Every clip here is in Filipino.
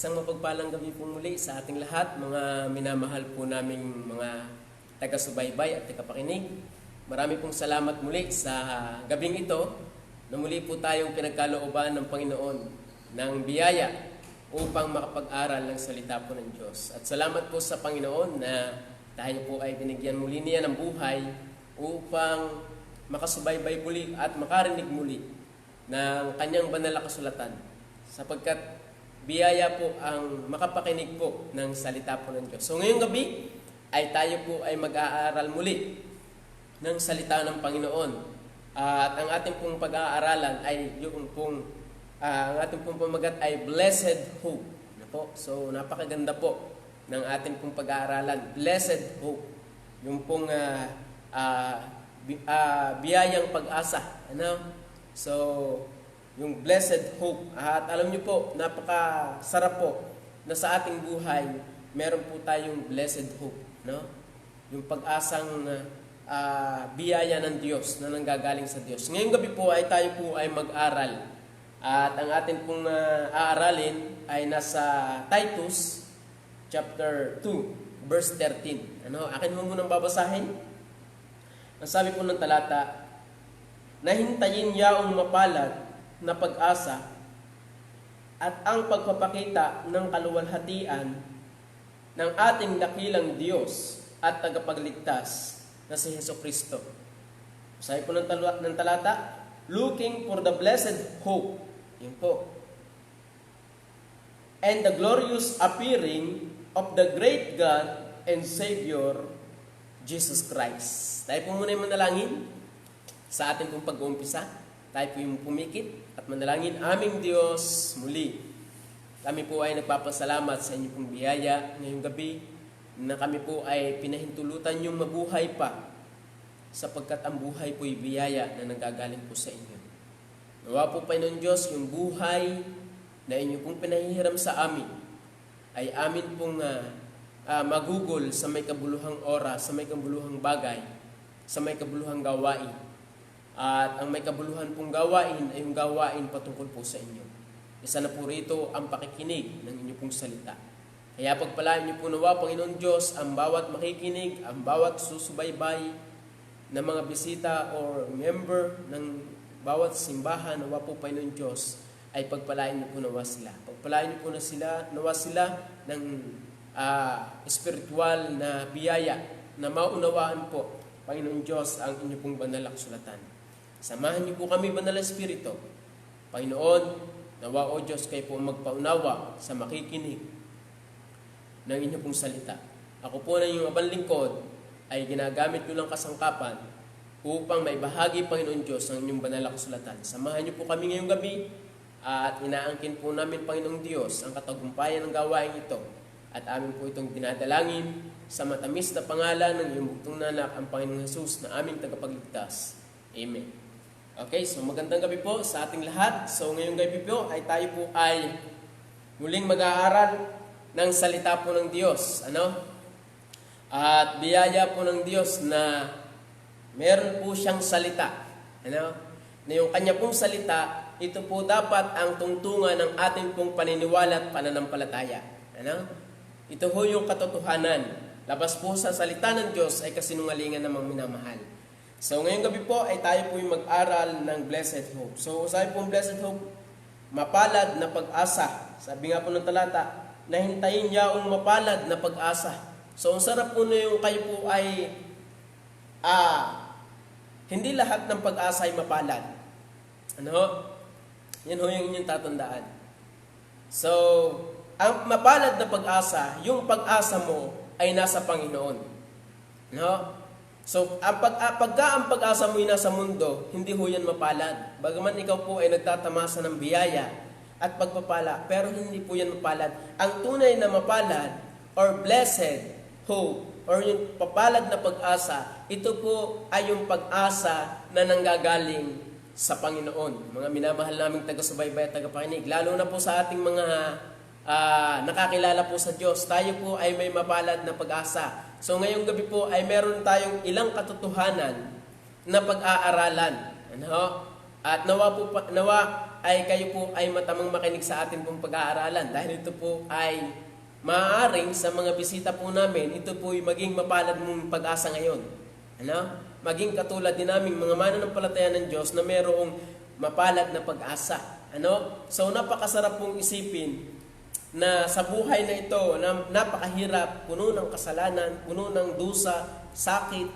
Isang mapagpalang gabi po muli sa ating lahat, mga minamahal po naming mga taga-subaybay at taga-pakinig. Marami pong salamat muli sa gabing ito na muli po tayong pinagkalooban ng Panginoon ng biyaya upang makapag-aral ng salita po ng Diyos. At salamat po sa Panginoon na tayo po ay binigyan muli niya ng buhay upang makasubaybay muli at makarinig muli ng kanyang banal na kasulatan, sapagkat biyaya po ang makapakinig po ng salita po ng Diyos. So ngayong gabi ay tayo po ay mag-aaral muli ng salita ng Panginoon. At ang ating pong pag-aaralan ay yung pong ang ating pong pamagat ay Blessed Hope. So napakaganda po ng ating pong pag-aaralan, Blessed Hope. Yung pong biyayang pag-asa. So yung blessed hope. At alam niyo po, napakasarap po na sa ating buhay, meron po tayong blessed hope. Yung pag-asang biyaya ng Diyos na nanggagaling sa Diyos. Ngayong gabi po ay tayo po ay mag-aral. At ang atin pong aaralin ay nasa Titus chapter 2, verse 13. Akin mo munang babasahin. Ang sabi po ng talata, "Nahintayin yaong mapalad na pag-asa at ang pagpapakita ng kaluwalhatian ng ating dakilang Diyos at tagapagligtas na si Jesucristo." Sabi po ng talata, "Looking for the blessed hope," yun po, "and the glorious appearing of the great God and Savior, Jesus Christ." Tayo po muna yung manalangin sa ating pong pag-uumpisa. Tayo po yung pumikit at manalangin. Aming Diyos, muli, kami po ay nagpapasalamat sa inyo pong biyaya ngayong gabi na kami po ay pinahintulutan yung mabuhay pa, sapagkat ang buhay po ay biyaya na nanggagaling po sa inyo. Nawa po, Panginoon Diyos, yung buhay na inyo pong pinahihiram sa amin ay amin pong magugol sa may kabuluhang oras, sa may kabuluhang bagay, sa may kabuluhang gawain. At ang may kabuluhan pong gawain ay yung gawain patungkol po sa inyo. Isa na po rito ang pakikinig ng inyong pong salita. Kaya pagpalain niyo po nawa, Panginoon Diyos, ang bawat makikinig, ang bawat susubaybay na mga bisita or member ng bawat simbahan, nawa po, Panginoon Diyos, ay pagpalain niyo po nawa sila. Pagpalain niyo po nawa sila ng espiritual na biyaya na maunawaan po, Panginoon Diyos, ang inyong pong banal na kasulatan. Samahan niyo po kami, Banal na Espiritu. Panginoon, nawa o Diyos, kayo po magpaunawa sa makikinig ng inyong pong salita. Ako po na yung abang lingkod ay ginagamit nyo lang kasangkapan upang maibahagi, Panginoon Diyos, ang inyong banal na kasulatan. Samahan niyo po kami ngayong gabi at inaangkin po namin, Panginoong Diyos, ang katagumpayan ng gawain ito. At amin po itong dinadalangin sa matamis na pangalan ng iyong bugtong na anak, ang Panginoong Jesus, na aming tagapagligtas. Amen. Okay, so magandang gabi po sa ating lahat. So ngayong gabi po ay tayo po ay muling mag-aaral ng salita po ng Diyos. At biyaya po ng Diyos na meron po siyang salita. Na yung kanya pong salita, ito po dapat ang tungtungan ng ating pong paniniwala at pananampalataya. Ito ho yung katotohanan. Labas po sa salita ng Diyos ay kasinungalingan namang minamahal. So ngayong gabi po ay tayo po yung mag-aral ng Blessed Hope. So sabi po ang Blessed Hope, mapalad na pag-asa. Sabi nga po ng talata, nahintayin yaong mapalad na pag-asa. So ang sarap po na yung kayo po ay hindi lahat ng pag-asa ay mapalad. Yan ho yung inyong tatandaan. So ang mapalad na pag-asa, yung pag-asa mo ay nasa Panginoon. So, pagka ang pag-asa mo ay nasa mundo, hindi ho yan mapalad. Bagaman ikaw po ay nagtatamasa ng biyaya at pagpapala, pero hindi po yan mapalad. Ang tunay na mapalad or blessed hope or yung papalad na pag-asa, ito po ay yung pag-asa na nanggagaling sa Panginoon. Mga minamahal naming taga-subaybay at taga-pakinig, lalo na po sa ating mga nakakilala po sa Diyos, tayo po ay may mapalad na pag-asa. So ngayong gabi po ay meron tayong ilang katotohanan na pag-aaralan. At nawa ay kayo po ay matamang makinig sa atin pong pag-aaralan dahil ito po ay maaaring sa mga bisita po namin, ito po ay maging mapalad mong pag-asa ngayon. Maging katulad din namin mga mananampalataya ng Diyos na mayroong mapalad na pag-asa. So napakasarap pong isipin na sa buhay na ito, na napakahirap, puno ng kasalanan, puno ng dusa, sakit,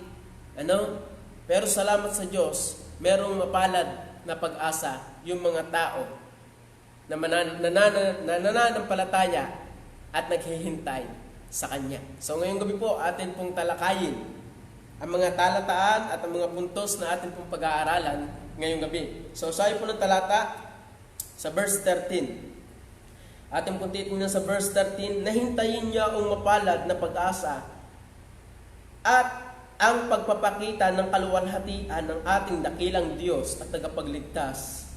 pero salamat sa Diyos, merong mapalad na pag-asa yung mga tao na nananampalataya at naghihintay sa Kanya. So ngayong gabi po, atin pong talakayin ang mga talataan at ang mga puntos na atin pong pag-aaralan ngayong gabi. So sabi po ng talata sa verse 13. Atin pong titingnan sa verse 13, nahintayin niya ang mapalad na pag-asa at ang pagpapakita ng kaluwalhatian ng ating dakilang Diyos at tagapagligtas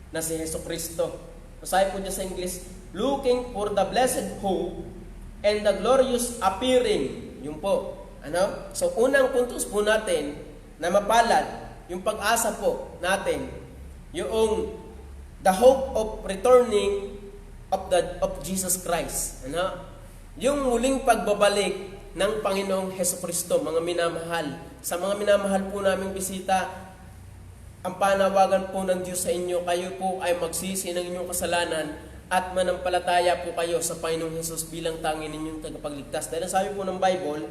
na si Jesucristo. Sabi po niya sa English, looking for the blessed hope and the glorious appearing. Yun po. So unang puntos po natin na mapalad, yung pag-asa po natin, yung the hope of returning of Jesus Christ. Yung muling pagbabalik ng Panginoong Jesucristo, mga minamahal. Sa mga minamahal po naming bisita, ang panawagan po ng Diyos sa inyo, kayo po ay magsisi ng inyong kasalanan at manampalataya po kayo sa Panginoong Jesus bilang tanging ninyong tagapagligtas. Dahil sabi po ng Bible,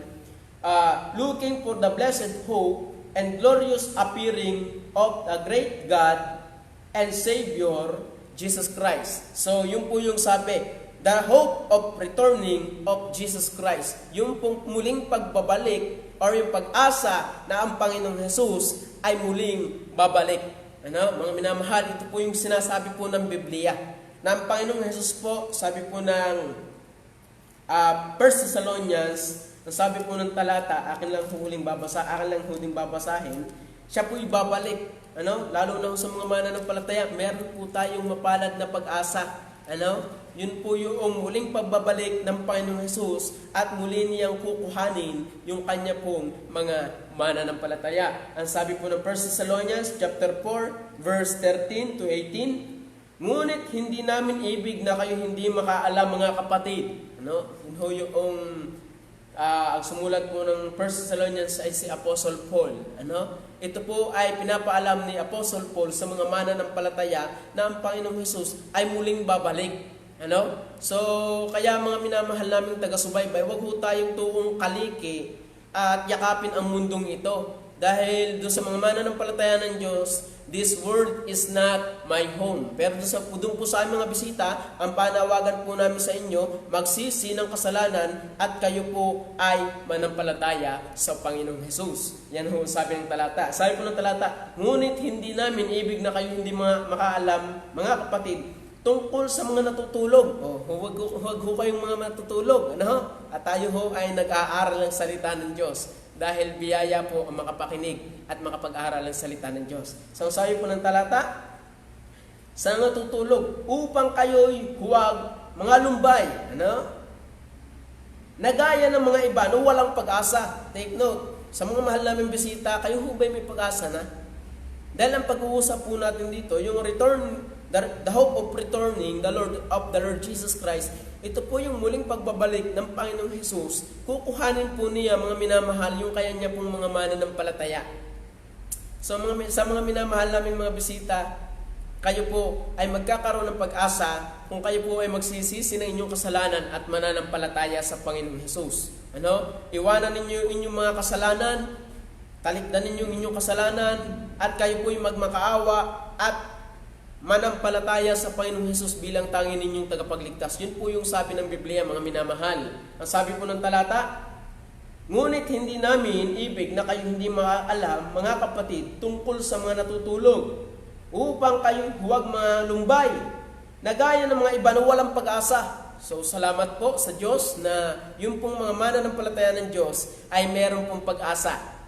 looking for the blessed hope and glorious appearing of the great God and Savior, Jesus Christ. So, yun po yung sabi, the hope of returning of Jesus Christ. Yung pong muling pagbabalik or yung pag-asa na ang Panginoong Jesus ay muling babalik. Mga minamahal, ito po yung sinasabi po ng Biblia. Na ang Panginoong Jesus po, sabi po ng 1 Thessalonians, sabi po ng talata, akin lang huling babasahin, siya po ibabalik. Lalo na sa mga mananampalataya, meron po tayong mapalad na pag-asa. Yun po yung muling pagbabalik ng Panginoong Jesus at muli niyang kukuhanin yung kanya pong mga mananampalataya. Ang sabi po ng 1 Thessalonians chapter 4 verse 13 to 18, ngunit hindi namin ibig na kayo hindi makaalam mga kapatid. Yun ho yung ang sumulat po ng 1 Thessalonians ay si Apostle Paul. Ito po ay pinapaalam ni Apostle Paul sa mga mananampalataya na ang Panginoong Jesus ay muling babalik. So, kaya mga minamahal naming taga-subaybay, wag ho tayong tuong kaliki at yakapin ang mundong ito. Dahil doon sa mga mananampalataya ng Diyos, this world is not my home. Pero doon po sa aming mga bisita, ang panawagan po namin sa inyo, magsisi ng kasalanan at kayo po ay manampalataya sa Panginoong Jesus. Yan ho sabi ng talata. Sabi po ng talata, ngunit hindi namin ibig na kayo hindi makaalam, mga kapatid, tungkol sa mga natutulog. Huwag ho kayong mga natutulog. At tayo ho ay nag-aaral ng salita ng Diyos. Dahil biyaya po ang makapakinig at makapag-aral ng salita ng Diyos. So sabi po ng talata, sa natutulog, upang kayo'y huwag mga lumbay. Nagaya ng mga iba na walang pag-asa. Take note, sa mga mahal namin bisita, kayo ho ba'y may pag-asa na? Dahil ang pag-uusap po natin dito, yung return, the hope of returning the Lord Jesus Christ, ito po yung muling pagbabalik ng Panginoong Jesus. Kukuhanin po niya, mga minamahal, yung kaya niya pong mga mananampalataya. So sa mga minamahal naming mga bisita, kayo po ay magkakaroon ng pag-asa kung kayo po ay magsisisi ng inyong kasalanan at mananampalataya sa Panginoong Jesus. Iwanan ninyo inyong mga kasalanan, talikdan ninyo inyong kasalanan, at kayo po ay magmakaawa at manampalataya sa Panginoong Jesus bilang tanging ninyong tagapagligtas. Yun po yung sabi ng Biblia, mga minamahal. Ang sabi po ng talata, ngunit hindi namin ibig na kayo hindi makaalam, mga kapatid, tungkol sa mga natutulog, upang kayo huwag malumbay, na gaya ng mga iba na walang pag-asa. So salamat po sa Diyos na yung pong mga mananampalataya ng Diyos ay meron pong pag-asa.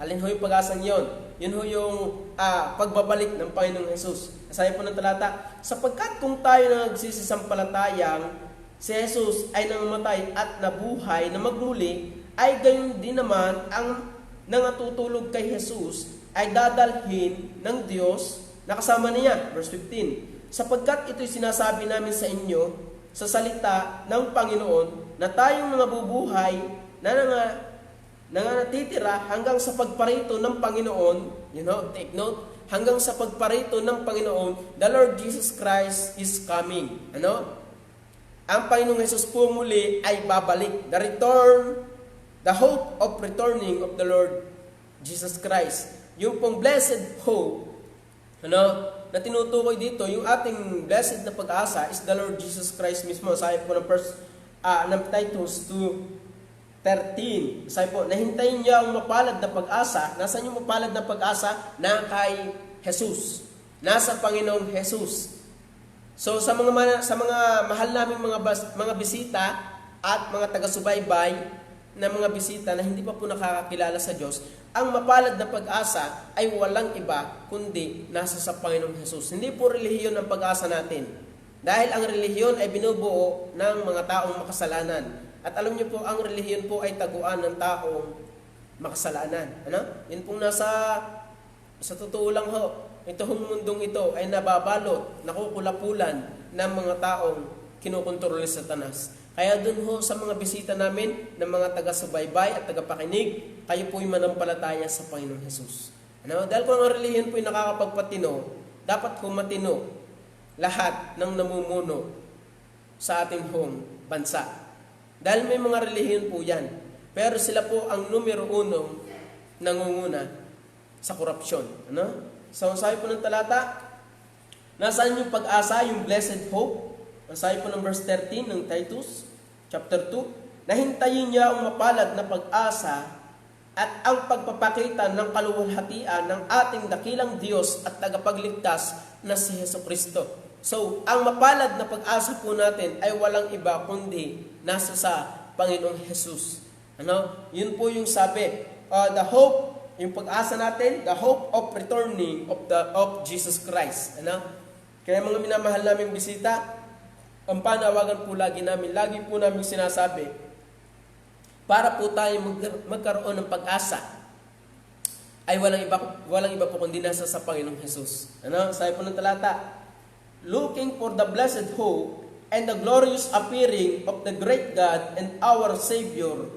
Alin ho yung pag-asang yun? Yun ho yung pagbabalik ng Panginoong Jesus. Sabi po ng talata, sapagkat kung tayo na nagsisisampalatayang si Jesus ay nangamatay at nabuhay na magmuli, ay gayon din naman ang nangatutulog kay Jesus ay dadalhin ng Diyos nakasama niya. Verse 15, sapagkat ito'y sinasabi namin sa inyo sa salita ng Panginoon na tayong mga bubuhay na nanganatitira hanggang sa pagparito ng Panginoon, take note, hanggang sa pagparito ng Panginoon, the Lord Jesus Christ is coming. Ang Panginoong Jesus po muli ay babalik. The hope of returning of the Lord Jesus Christ. Yung pong blessed hope, na tinutukoy dito, yung ating blessed na pag-asa is the Lord Jesus Christ mismo. Sabi po ng Titus 2:13. Sabi po, nahintayin niya ang mapalad na pag-asa. Nasaan yung mapalad na pag-asa? Na kay Jesus. Nasa Panginoong Jesus. So sa mga mahal naming mga bisita at mga taga-subaybay na mga bisita na hindi pa po nakakakilala sa Diyos, ang mapalad na pag-asa ay walang iba kundi nasa sa Panginoong Jesus. Hindi po relihiyon ang pag-asa natin. Dahil ang relihiyon ay binubuo ng mga taong makasalanan. At alam niyo po, ang relihiyon po ay taguan ng taong makasalanan. Yun pong sa totoo lang ho, itong mundong ito ay nababalot, nakukulapulan ng mga taong kinukontrol ni Satanas. Kaya dun ho sa mga bisita namin ng mga taga-subaybay at taga-pakinig, kayo po'y manampalataya sa Panginoong Jesus. Dahil kung ang relihiyon po'y nakakapagpatino, dapat humatino lahat ng namumuno sa ating hong bansa. Dahil may mga relihiyon po yan. Pero sila po ang numero 1 nangunguna sa korupsyon. So, sabi po ng talata, nasaan yung pag-asa, yung blessed hope? Ang sabi po ng verse 13 ng Titus, chapter 2, nahintayin niya ang mapalad na pag-asa at ang pagpapakita ng kaluwalhatian ng ating dakilang Diyos at tagapagligtas na si Jesucristo. So, ang mapalad na pag-asa po natin ay walang iba kundi nasa sa Panginoong Jesus. Yun po yung sabi, the hope, yung pag-asa natin, the hope of returning of Jesus Christ. Kaya mga minamahal naming bisita, ang panawagan po lagi po namin sinasabi, para po tayo magkaroon ng pag-asa, ay walang iba po kundi nasa sa Panginoong Jesus. Sabi po ng talata, looking for the blessed hope and the glorious appearing of the great God and our Savior,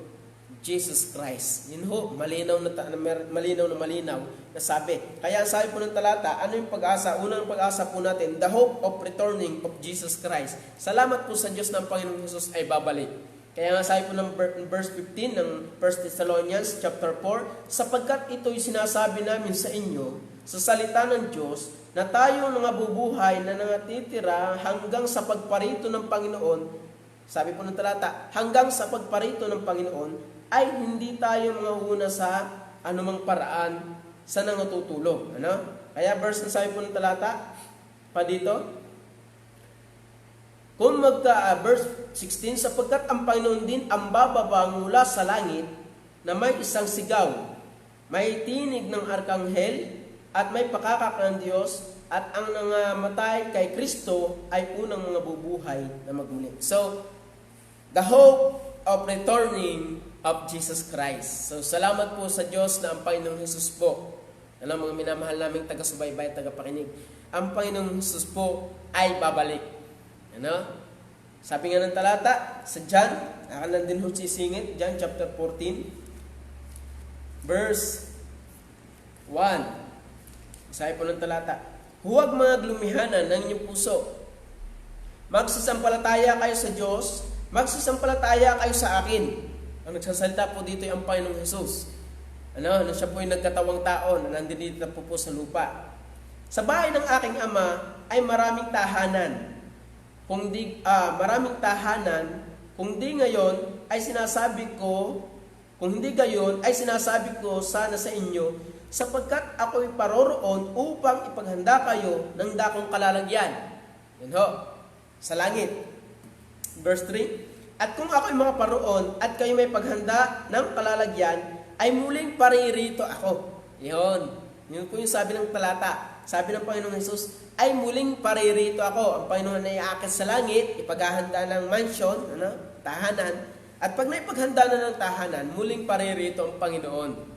Jesus Christ. Yun ho, malinaw na sabi. Kaya sabi po ng talata, ano yung pag-asa? Unang pag-asa po natin, the hope of returning of Jesus Christ. Salamat po sa Diyos ng Panginoong Jesus ay babalik. Kaya nga sabi po ng verse 15 ng 1 Thessalonians chapter 4, sapagkat ito'y sinasabi namin sa inyo, sa salita ng Diyos, na tayo mga bubuhay na nangatitira hanggang sa pagparito ng Panginoon, sabi po ng talata, hanggang sa pagparito ng Panginoon, ay hindi tayo mangunguna sa anumang paraan sa nangatutulog. Kaya verse na sabi po ng talata, pa dito, verse 16, sapagkat ang Panginoon din ang bababa mula sa langit na may isang sigaw, may tinig ng arkanghel, at may pakakak ng Diyos, at ang nangamatay kay Kristo ay unang mga bubuhay na magmuli. So, the hope of returning of Jesus Christ. So, salamat po sa Diyos na ang Panginoong Jesus po, mga minamahal naming taga-subaybay, taga-pakinig, ang Panginoong Jesus po ay babalik. Sabi nga ng talata, sa John, nakalan din ho sisingit, John chapter 14, verse 1. Sabi po ng talata, huwag mga glumihanan ng inyong puso. Magsasampalataya kayo sa Diyos, magsasampalataya kayo sa akin. Ang nagsasalita po dito ay ang Panginoong Jesus. Siya po ay nagkatawang tao na nandito po sa lupa. Sa bahay ng aking ama ay maraming tahanan. Kung di ngayon ay sinasabi ko, kung hindi gayon ay sinasabi ko sana sa inyo, sapagkat ako'y paroroon upang ipaghanda kayo ng dakong kalalagyan. Yun ho, sa langit. Verse 3, at kung ako'y makaparoon at kayo may paghanda ng kalalagyan, ay muling paririto ako. Yun po yung sabi ng talata. Sabi ng Panginoong Jesus, ay muling paririto ako. Ang Panginoon ay aakyat sa langit, ipaghahanda ng mansion, tahanan. At pag naipaghanda na ng tahanan, muling paririto ang Panginoon.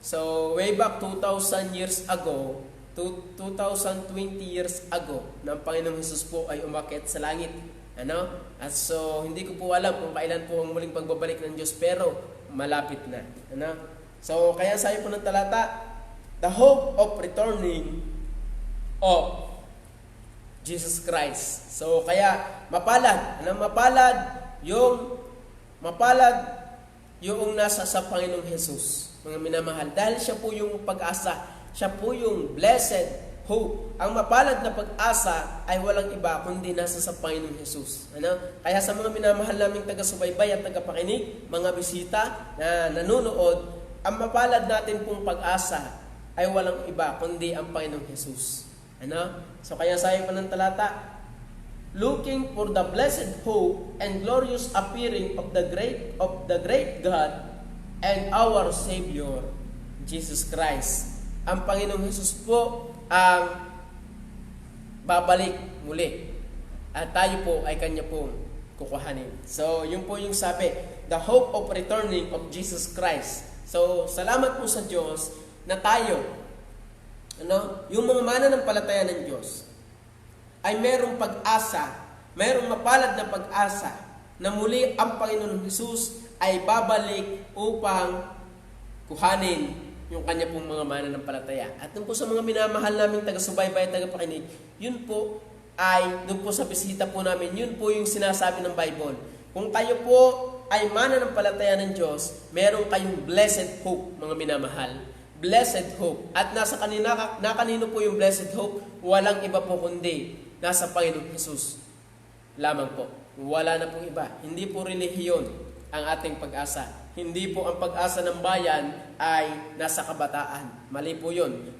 So way back 2,000 years ago, 2020 years ago na ang Panginoong Hesus po ay umakyat sa langit. At so, hindi ko po alam kung kailan po ang muling pagbabalik ng Diyos, pero malapit na. So, kaya sabi po ng talata, the hope of returning of Jesus Christ. So, kaya mapalad yung nasa sa Panginoong Hesus, mga minamahal. Dahil siya po yung pag-asa, siya po yung blessed hope. Ang mapalad na pag-asa ay walang iba kundi nasa sa Panginoong Hesus. Kaya sa mga minamahal naming taga-subaybay at taga-pakinig, mga bisita na nanonood, ang mapalad natin pong pag-asa ay walang iba kundi ang Panginoong Hesus. So kaya sabi pa ng talata, looking for the blessed hope and glorious appearing of the great God and our Savior, Jesus Christ. Ang Panginoong Hesus po ang babalik muli. At tayo po ay Kanya pong kukuhanin. So, yun po yung sabi, the hope of returning of Jesus Christ. So, salamat po sa Diyos na tayo, yung mga mananampalataya ng Diyos, ay merong pag-asa, merong mapalad na pag-asa na muli ang Panginoon Hesus ay babalik upang kuhanin yung Kanya pong mga mananampalataya. At doon po sa mga minamahal naming taga-subaybay at taga-pakinig, yun po ay, doon po sa bisita po namin, yun po yung sinasabi ng Bible. Kung kayo po ay mananampalataya ng Diyos, meron kayong blessed hope, mga minamahal. Blessed hope. At nasa kanino po yung blessed hope? Walang iba po kundi nasa Panginoong Hesus lamang po. Wala na pong iba. Hindi po relihiyon ang ating pag-asa. Hindi po ang pag-asa ng bayan ay nasa kabataan. Mali po yun.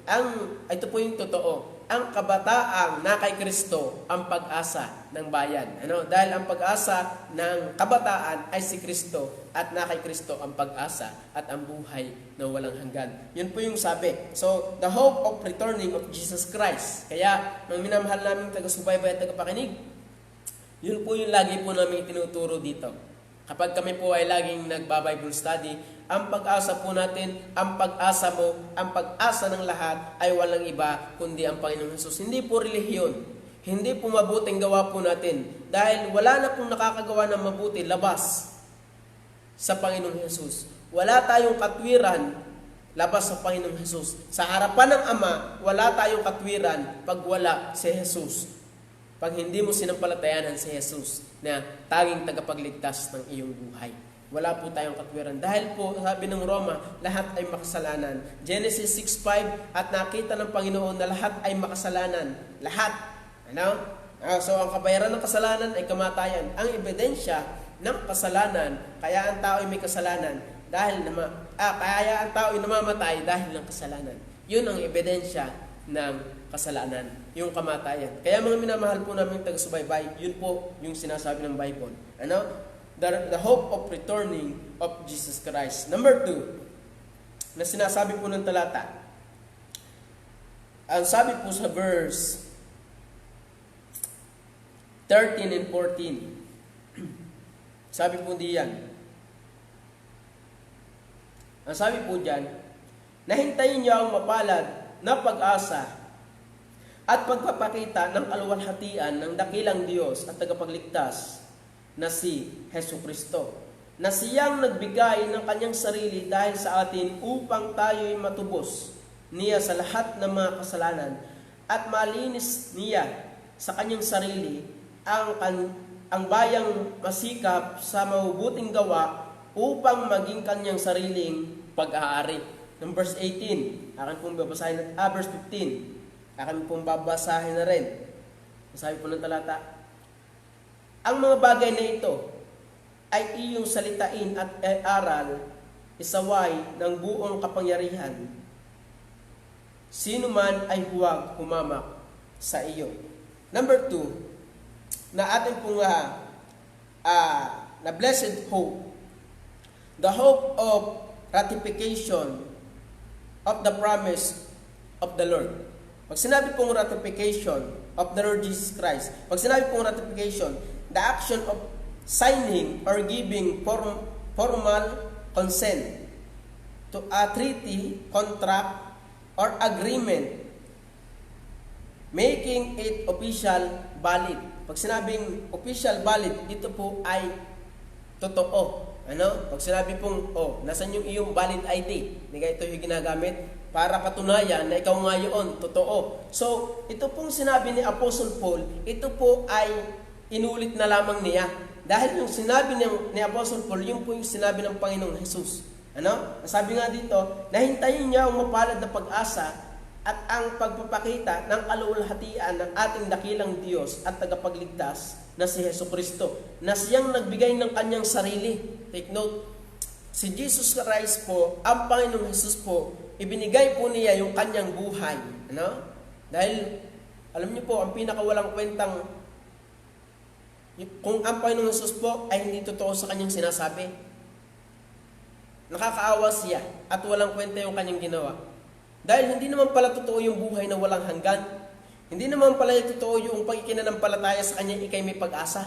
Ito po yung totoo. Ang kabataang na kay Kristo ang pag-asa ng bayan. Dahil ang pag-asa ng kabataan ay si Kristo at na kay Kristo ang pag-asa at ang buhay na walang hanggan. Yun po yung sabi. So, the hope of returning of Jesus Christ. Kaya, mga minamahal namin taga-subaybay at taga-pakinig, yun po yung lagi po namin tinuturo dito. Kapag kami po ay laging nagba-Bible study, ang pag-asa po natin, ang pag-asa mo, ang pag-asa ng lahat ay walang iba kundi ang Panginoong Hesus. Hindi po relihiyon. Hindi po mabuting gawa po natin. Dahil wala na pong nakakagawa ng mabuti labas sa Panginoong Hesus. Wala tayong katwiran labas sa Panginoong Hesus. Sa harapan ng Ama, wala tayong katwiran pag wala si Hesus. Pag hindi mo sinampalatayanan si Hesus na tanging tagapagligtas ng iyong buhay. Wala po tayong katwiran. Dahil po, sabi ng Roma, lahat ay makasalanan. Genesis 6:5, at nakita ng Panginoon na lahat ay makasalanan. Lahat. So, ang kabayaran ng kasalanan ay kamatayan. Ang ebidensya ng kasalanan, kaya ang tao ay may kasalanan, kaya ang tao ay namamatay dahil ng kasalanan. Yun ang ebidensya ng kasalanan, yung kamatayan. Kaya mga minamahal po namin taga-subaybay, yun po yung sinasabi ng Bible. The hope of returning of Jesus Christ. Number 2, na sinasabi po ng talata. Ang sabi po sa verse 13 and 14. Sabi po diyan. Ang sabi po diyan, nahintayin niyo ang mapalad na pag-asa at pagpapakita ng kaluwalhatian ng dakilang Diyos at tagapagligtas na si Hesukristo, na siyang nagbigay ng kanyang sarili dahil sa atin upang tayo'y matubos niya sa lahat ng mga kasalanan at malinis niya sa kanyang sarili ang bayang masikap sa mabubuting gawa upang maging kanyang sariling pag-aari. Verse 18, akin pong babasahin verse 15, akin pong babasahin na rin. Sabi po ng talata, ang mga bagay na ito ay iyong salitain at aral, isaway ng buong kapangyarihan. Sino man ay huwag humamak sa iyo. Number 2, na ating pong na blessed hope. The hope of ratification of the promise of the Lord. Pag sinabi pong ratification of the Lord Jesus Christ, pag sinabi pong ratification, the action of signing or giving formal consent to a treaty, contract, or agreement making it official valid. Pag sinabing official valid, ito po ay totoo. Pag sinabi pong, nasan yung iyong valid ID? Hindi ka ito yung ginagamit para patunayan na ikaw nga yun, totoo. So, ito pong sinabi ni Apostle Paul, ito po ay inulit na lamang niya. Dahil yung sinabi ni Apostle Paul, yung po yung sinabi ng Panginoong Jesus. Sabi nga dito, nahintayin niya ang mapalad na pag-asa at ang pagpapakita ng kaluwalhatian ng ating dakilang Diyos at tagapagligtas na si Jesucristo, na siyang nagbigay ng kanyang sarili. Take note, si Jesus Christ po, ang Panginoong Jesus po, ibinigay po niya yung kanyang buhay. Dahil, alam niyo po, ang pinakawalang kwentang, kung ang Panginoong Jesus po ay hindi totoo sa kanyang sinasabi, nakakaawa siya at walang kwenta yung kanyang ginawa. Dahil hindi naman pala totoo yung buhay na walang hanggan. Hindi naman pala totoo yung pagkikinanampalataya sa kanya, ikay may pag-asa.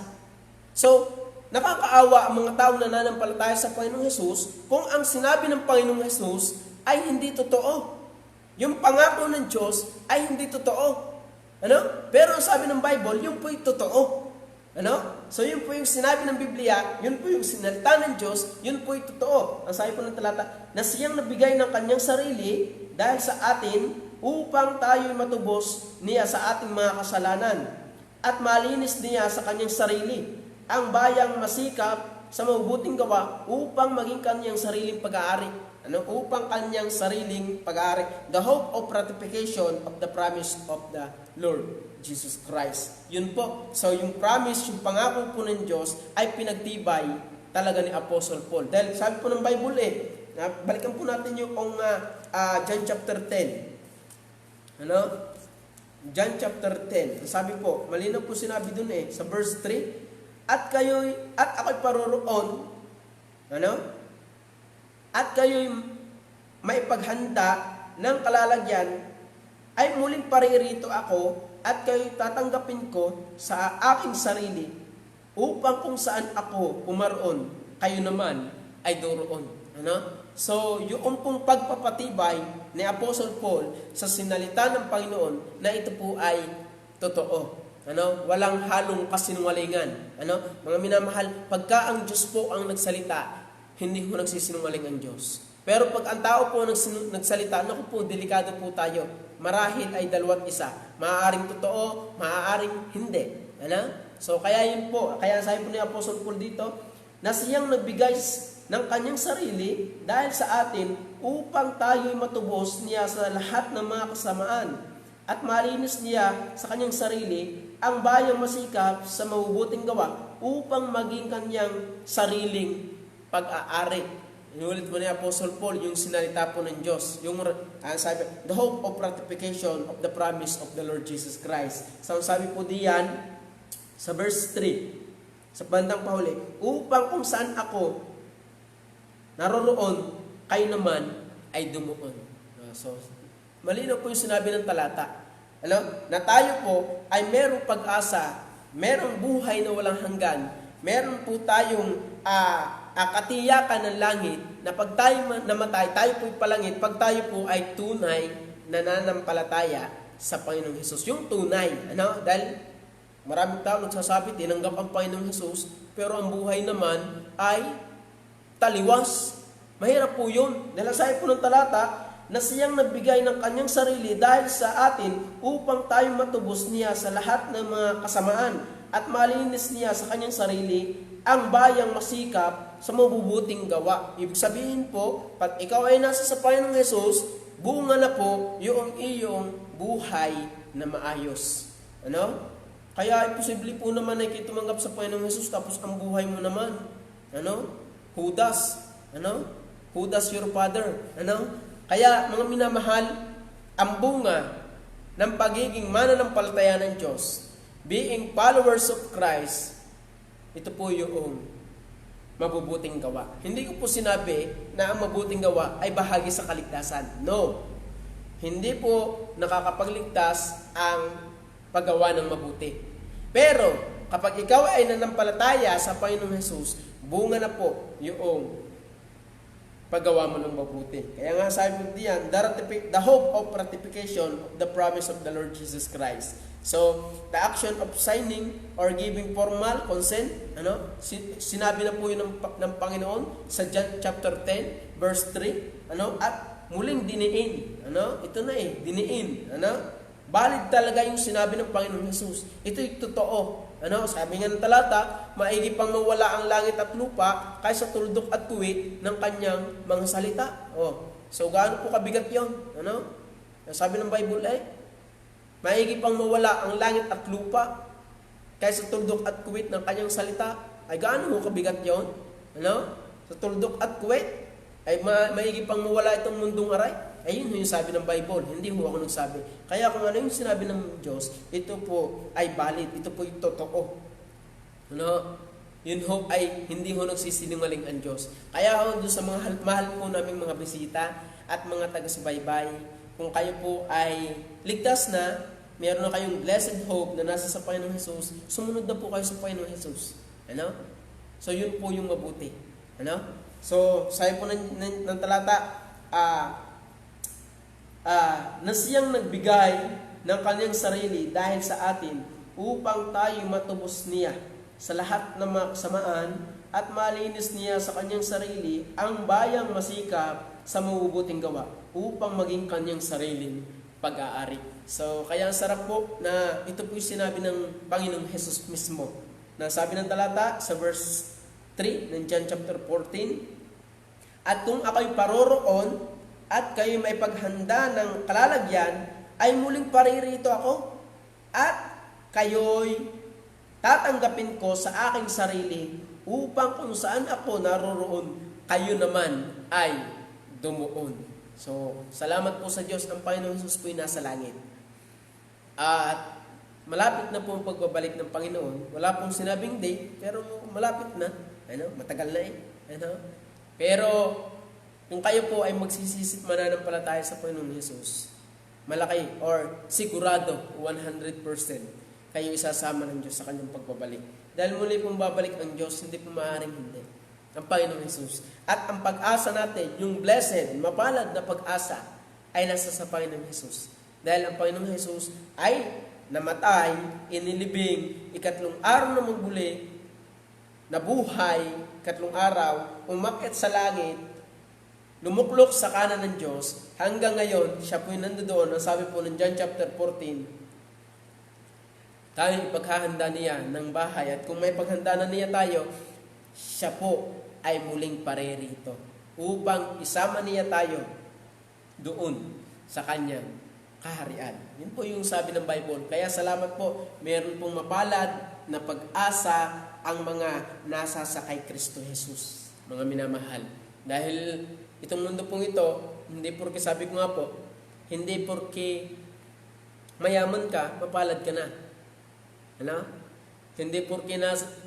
So, nakakaawa ang mga tao na nananampalataya sa Panginoong Jesus kung ang sinabi ng Panginoong Jesus ay hindi totoo. Yung pangako ng Diyos ay hindi totoo. Pero sabi ng Bible, yun po'y totoo. So yun po yung sinabi ng Biblia, yun po yung sinalita ng Diyos, yun po'y totoo. Ang sabi po ng talata, na siyang nabigay ng kanyang sarili dahil sa atin upang tayo'y matubos niya sa ating mga kasalanan at malinis niya sa kanyang sarili ang bayang masikap sa mabubuting gawa upang maging kanyang sariling pag-aari. Upang kanyang sariling pag-aari. The hope of ratification of the promise of the Lord Jesus Christ. Yun po. So yung promise, yung pangako po ng Diyos ay pinagtibay talaga ni Apostle Paul. Dahil sabi po ng Bible balikan po natin yung John chapter 10. John chapter 10. Sabi po, malinaw po sinabi dun sa verse 3, at ako'y paroroon, at kayo'y maipaghanda ng kalalagyan, ay muling paririto ako, at kayo'y tatanggapin ko sa aking sarili, upang kung saan ako pumaroon, kayo naman ay doroon. So, yung pong pagpapatibay ni Apostle Paul sa sinalita ng Panginoon na ito po ay totoo. Walang halong kasinungalingan. Mga minamahal, pagka ang Diyos po ang nagsalita, hindi po nagsisinungaling ang Diyos. Pero pag ang tao po nagsalita, naku po, delikado po tayo. Marahil ay dalawat isa. Maaaring totoo, maaaring hindi. So, kaya yun po. Kaya sabi po ni Apostle Paul dito, na siyang nagbigay ng kanyang sarili dahil sa atin upang tayo'y matubos niya sa lahat ng mga kasamaan at malinis niya sa kanyang sarili ang bayang masikap sa mabubuting gawa upang maging kanyang sariling pag-aari. Inulit mo ni Apostle Paul yung sinalita po ng Diyos, yung sabi, the hope of ratification of the promise of the Lord Jesus Christ. So sabi po diyan sa verse 3, sa bandang pahuli, upang kung saan ako naroroon, kayo naman ay dumuon. So, malinaw po yung sinabi ng talata. Na tayo po ay merong pag-asa, merong buhay na walang hanggan, meron po tayong katiyakan ng langit na pag tayo namatay, tayo po'y palangit, pag tayo po ay tunay na nananampalataya sa Panginoong Hesus. Yung tunay, dahil maraming tao nagsasabi, tinanggap ang Panginoong Hesus, pero ang buhay naman ay taliwas. Mahirap po yun. Dahil sabi po ng talata, na siyang nagbigay ng kanyang sarili dahil sa atin upang tayo matubos niya sa lahat ng mga kasamaan at malinis niya sa kanyang sarili ang bayang masikap sa mabubuting gawa. Ibig sabihin po, pag ikaw ay nasa sa Panginoong Hesus, bunga na po yung iyong buhay na maayos. Kaya posible po naman ay kayo tumanggap sa Panginoong Hesus tapos ang buhay mo naman. Judas. Judas your father. Kaya mga minamahal, ang bunga ng pagiging mananampalataya ng Diyos, being followers of Christ, ito po yung mabubuting gawa. Hindi ko po sinabi na ang mabuting gawa ay bahagi sa kaligtasan. No. Hindi po nakakapagligtas ang paggawa ng mabuti. Pero, kapag ikaw ay nanampalataya sa Panginoong Hesus, bunga na po yung paggawa mo ng mabuti. Kaya nga sabi mo diyan, the hope of ratification of the promise of the Lord Jesus Christ. So, the action of signing or giving formal consent, sinabi na po yun ng Panginoon sa John chapter 10, verse 3, at muling diniin, ito na diniin, valid talaga yung sinabi ng Panginoon Jesus. Ito'y totoo. Sabi nga ng talata, maigi pang mawala ang langit at lupa kaysa tuldok at kuwit ng kanyang mga salita. So gaano po kabigat yun? Sabi ng Bible maigi pang mawala ang langit at lupa kaysa tuldok at kuwit ng kanyang salita. Ay gaano po kabigat yun? Sa tuldok at kuwit, ay maigi pang mawala itong mundong aray. Ayun yung sabi ng Bible, hindi ho ako nagsabi. Kaya kung ano yung sinabi ng Diyos, ito po ay valid, ito po yung totoo. Yun ho ay hindi ho nagsisinungaling ang Diyos. Kaya ho doon sa mga mahal po naming mga bisita at mga taga-subaybay, kung kayo po ay ligtas na, meron na kayong blessed hope na nasa sa Panginoong Jesus, sumunod na po kayo sa Panginoong Jesus. So yun po yung mabuti. So sabi po ng talata, na siyang nagbigay ng kanyang sarili dahil sa atin upang tayo matubos niya sa lahat ng mga kasamaan at malinis niya sa kanyang sarili ang bayang masikap sa mabubuting gawa upang maging kanyang sariling pag-aari. So, kaya ang sarap po na ito po yung sinabi ng Panginoong Jesus mismo. Na sabi ng talata sa verse 3 ng John chapter 14, at kung ako'y paroroon at kayo may paghanda ng kalalagyan, ay muling paririto ako at kayo'y tatanggapin ko sa aking sarili upang kung saan ako naroroon, kayo naman ay dumuon. So, salamat po sa Diyos, ang Panginoon Jesus po ay nasa langit. At malapit na po ang pagbabalik ng Panginoon. Wala pong sinabing date, pero malapit na. Matagal na Pero, kung kayo po ay magsisisit mananampalataya sa Panginoon Jesus, malaki or sigurado 100% kayo isasama ng Diyos sa kanyang pagbabalik. Dahil muli pong babalik ang Diyos, hindi po maaaring hindi. Ang Panginoon Jesus. At ang pag-asa natin, yung blessed, mapalad na pag-asa, ay nasa sa Panginoon Jesus. Dahil ang Panginoon Jesus ay namatay, inilibing, ikatlong araw na magbuli, nabuhay, ikatlong araw, umakyat sa langit, lumuklok sa kanan ng Diyos, hanggang ngayon, siya po'y nandoon. Ang sabi po ng John chapter 14, tayo ipaghahanda niya ng bahay. At kung may paghanda na niya tayo, siya po ay muling paririto upang isama niya tayo doon sa kanyang kaharian. Yun po yung sabi ng Bible. Kaya salamat po, meron pong mapalad na pag-asa ang mga nasa sa kay Kristo Jesus, mga minamahal. Dahil itong mundo pong ito, hindi porke sabi ko nga po, hindi porke mayaman ka, mapalad ka na. Hindi porke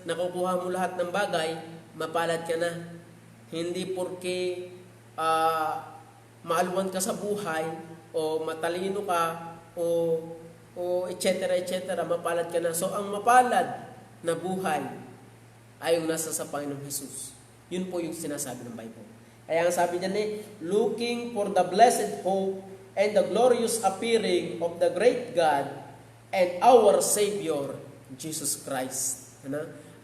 nakukuha mo lahat ng bagay, mapalad ka na. Hindi porke maalwan ka sa buhay, o matalino ka, o etc., mapalad ka na. So, ang mapalad na buhay ay yung nasa sa Panginoong Jesus. Yun po yung sinasabi ng Bible. Kaya ang sabi niya looking for the blessed hope and the glorious appearing of the great God and our Savior, Jesus Christ.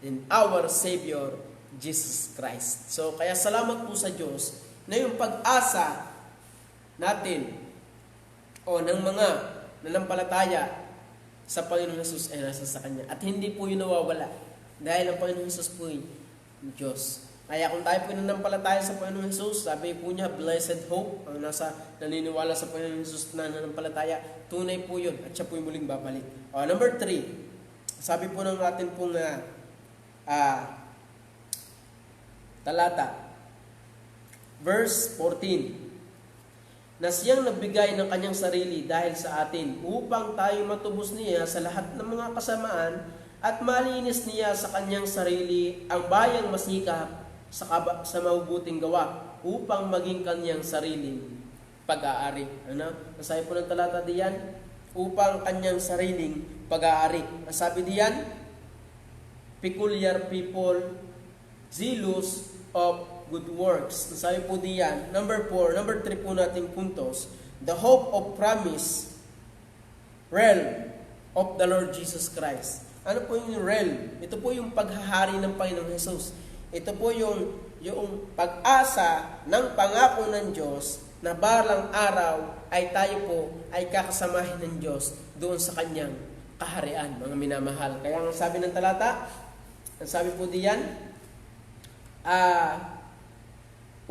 And our Savior, Jesus Christ. So, kaya salamat po sa Diyos na yung pag-asa natin o ng mga nanampalataya sa Panginoon Jesus ay nasa sa Kanya. At hindi po yun nawawala. Dahil ang Panginoon Jesus po ay Diyos. Kaya kung tayo po nanampalataya sa Panginoon Jesus, sabi po niya, blessed hope, ang naniniwala sa Panginoon Jesus na nanampalataya, tunay po yun. At siya po yung muling babalik. Number 3, sabi po ng atin pong talata, verse 14, na siyang nagbigay ng kanyang sarili dahil sa atin upang tayo matubos niya sa lahat ng mga kasamaan at malinis niya sa kanyang sarili ang bayang masikap sa mabubuting gawa upang maging kanyang sariling pag-aari. Nasabi po ng talata diyan, upang kanyang sariling pag-aari. Nasabi diyan, peculiar people, zealous of good works. Sabi po diyan, number 3 po nating puntos, the hope of promise, realm of the Lord Jesus Christ. Ano po yung realm? Ito po yung paghahari ng Panginoong Jesus. Ito po yung pag-asa ng pangako ng Diyos na balang araw ay tayo po ay kakasamahin ng Diyos doon sa kanyang kaharian, mga minamahal. Kaya ang sabi ng talata, ang sabi po diyan,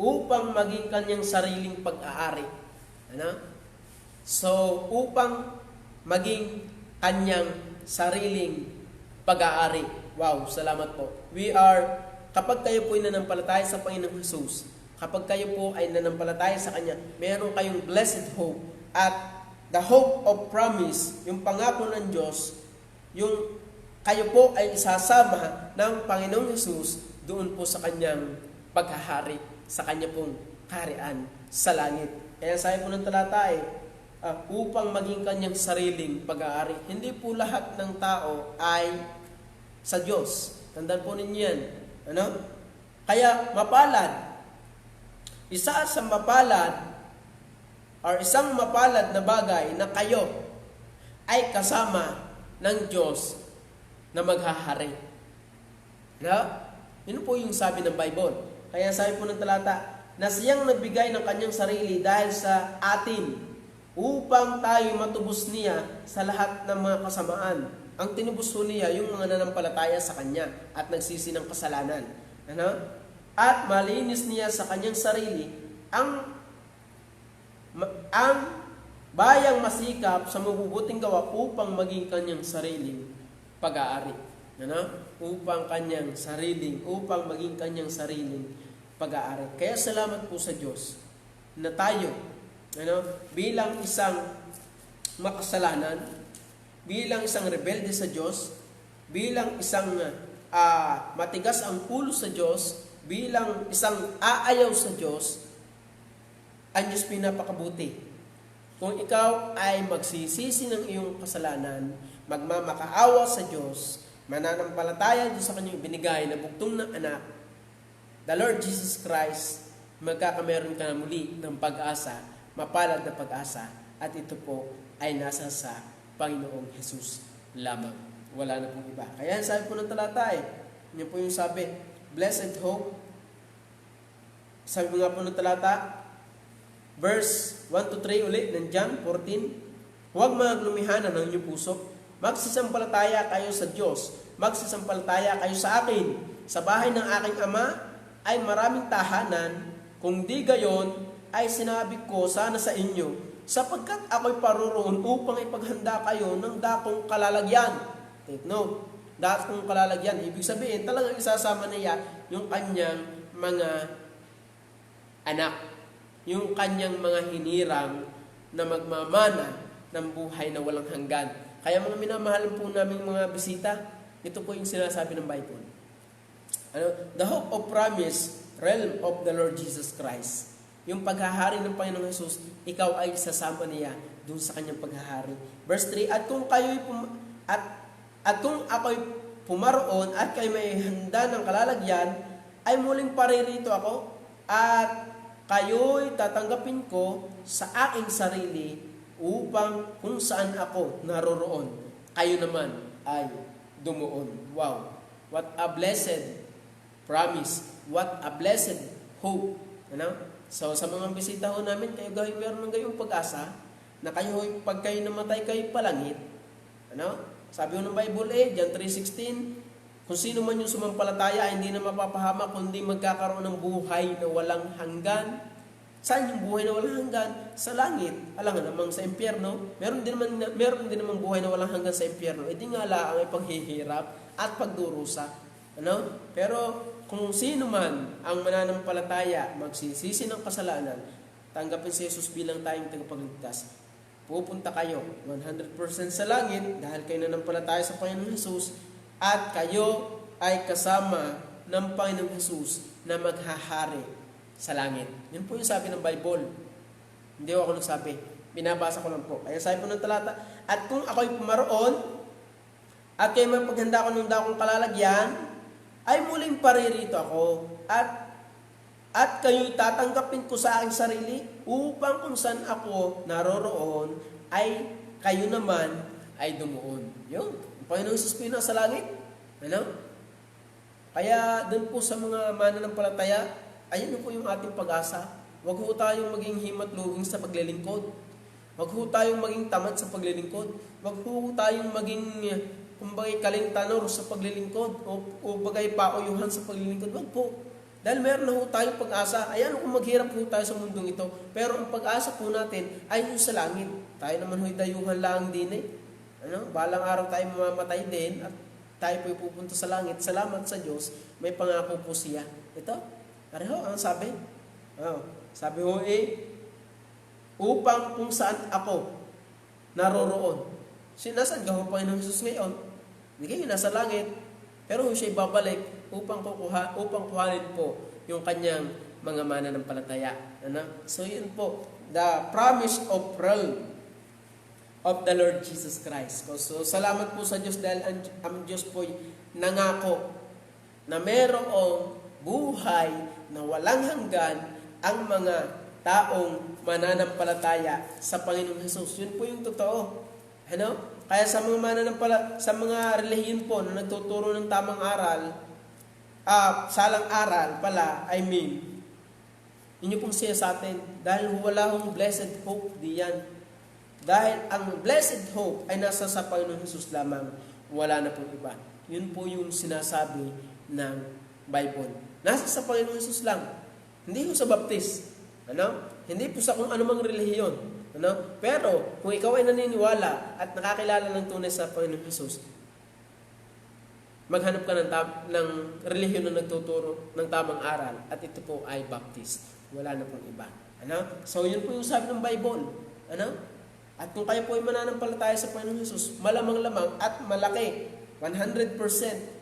upang maging kanyang sariling pag-aari. Ano? So, upang maging kanyang sariling pag-aari. Wow, salamat po. Kapag kayo po ay nanampalataya sa Panginoong Jesus, kapag kayo po ay nanampalataya sa Kanya, meron kayong blessed hope. At the hope of promise, yung pangako ng Diyos, yung kayo po ay isasama ng Panginoong Jesus doon po sa Kanyang paghahari, sa Kanya pong kaharian sa langit. Kaya sabi po ng talata upang maging Kanyang sariling pag-aari. Hindi po lahat ng tao ay sa Diyos. Tandaan po ninyo yan. Ano? Kaya mapalad. Isang mapalad na bagay na kayo ay kasama ng Diyos na maghahari. No? Yun po yung sabi ng Bible. Kaya sabi po ng talata, na siyang nagbigay ng kanyang sarili dahil sa atin upang tayo matubos niya sa lahat ng mga kasamaan. Ang tinubos niya yung mga nanampalataya sa Kanya at nagsisi ng kasalanan. Ano? At malinis niya sa Kanyang sarili ang bayang masikap sa mabubuting gawa upang maging Kanyang sariling pag-aari. Ano? Upang maging Kanyang sariling pag-aari. Kaya salamat po sa Diyos na tayo, bilang isang makasalanan, bilang isang rebelde sa Diyos, bilang isang matigas ang ulo sa Diyos, bilang isang aayaw sa Diyos, ang Diyos pinapakabuti. Kung ikaw ay magsisisi ng iyong kasalanan, magmamakaawa sa Diyos, mananampalataya Diyos sa kanyang binigay na bugtong ng anak, the Lord Jesus Christ, magkakameron ka na muli ng pag-asa, mapalad na pag-asa, at ito po ay nasa sa Panginoong Jesus lamang. Wala na pong iba. Kaya sabi po ng talata yun po yung sabi, blessed hope. Sabi nga po ng talata, verse 1-3 ulit ng John 14, huwag maglumihanan ng inyong puso, magsisampalataya kayo sa Diyos, magsisampalataya kayo sa akin. Sa bahay ng aking ama ay maraming tahanan, kung di gayon ay sinabi ko sana sa inyo, sapagkat ako'y paroroon upang ipaghanda kayo ng dakong kalalagyan. Take note, dakong kalalagyan. Ibig sabihin, talagang isasama niya yung kanyang mga anak, yung kanyang mga hinirang na magmamana ng buhay na walang hanggan. Kaya mga minamahal po naming mga bisita, ito po yung sinasabi ng Bible. The hope of promise, realm of the Lord Jesus Christ. Yung paghahari ng Panginoong Jesus, ikaw ay sasama niya dun sa kanyang paghahari. Verse 3, at kung ako'y pumaroon at kayo may handa ng kalalagyan, ay muling paririto ako at kayo'y tatanggapin ko sa aking sarili upang kung saan ako naroroon, kayo naman ay dumuon. Wow! What a blessed promise. What a blessed hope. So sa mga bisita ho namin, kayo meron ng gayong pag-asa na kayo, pag kayo namatay, kayo palangit. Sabi ho ng Bible John 3:16, kung sino man yung sumampalataya, hindi na mapapahama, kundi magkakaroon ng buhay na walang hanggan. Saan yung buhay na walang hanggan? Sa langit. Alam nga namang sa impyerno, meron din naman buhay na walang hanggan sa impyerno. Di nga lang ay paghihirap at pagdurusa. Pero kung sino man ang mananampalataya, magsisisi ng kasalanan, tanggapin si Jesus bilang tayong tagapagligtas, pupunta kayo 100% sa langit dahil kayo nanampalataya sa Panginoong Jesus at kayo ay kasama ng Panginoong Jesus na maghahari sa langit. Yun po yung sabi ng Bible. Hindi ako nagsabi. Binabasa ko lang po. Kaya sabi po ng talata, at kung ako'y pumaroon at kayo mapaghanda ko ng dakong kalalagyan, ay muling paririto ako at At kayo'y tatanggapin ko sa aking sarili upang kung saan ako naroroon ay kayo naman ay dumuon. Yun. Ang Panginoong Jesus po yun nasa langit. Ano? Kaya doon po sa mga mananampalataya, ayun po yung ating pag-asa. Huwag ho tayong maging himatluging sa paglilingkod. Huwag ho tayong maging tamad sa paglilingkod. Huwag ho tayong maging kumbagay kalintanor sa paglilingkod o bagay pauyuhan sa paglilingkod. Huwag po. Dahil meron na ho tayong pag-asa. Ayan kung maghirap ho tayo sa mundong ito. Pero ang pag-asa po natin ay yung sa langit. Tayo naman ho'y dayuhan lang din eh. Ano? Balang araw tayo mamamatay din at tayo po'y pupunta sa langit. Salamat sa Diyos, may pangako po siya. Ito, pareho, ang sabi? Sabi ho upang kung saan ako naroroon. Sinasan ka ho Panginoong Jesus ngayon? Hindi kayo nasa langit. Pero siya'y babalik upang kuhanin po yung kanyang mga mananampalataya. Ano? So yun po, the promise of realm of the Lord Jesus Christ. So salamat po sa Diyos dahil ang Diyos po'y nangako na merong buhay na walang hanggan ang mga taong mananampalataya sa Panginoong Jesus. Yun po yung totoo. Ano? Kaya sa mga sa mga relihiyon po na nagtuturo ng tamang aral, salang aral pala, inyo pong siya sa atin, dahil wala hong blessed hope diyan. Dahil ang blessed hope ay nasa sa Panginoong Jesus lamang, wala na pong iba. Yun po yung sinasabi ng Bible. Nasa sa Panginoong Jesus lang. Hindi po sa baptist. Ano? Hindi po sa kung anumang relihiyon. Ano? Pero, kung ikaw ay naniniwala at nakakilala ng tunay sa Panginoong Jesus, maghanap ka ng relihiyon na nagtuturo ng tamang aral at ito po ay baptist. Wala na pong iba. Ano? So, yun po yung sabi ng Bible. Ano? At kung kayo po ay mananampalataya sa Panginoong Jesus, malamang-lamang at malaki, 100%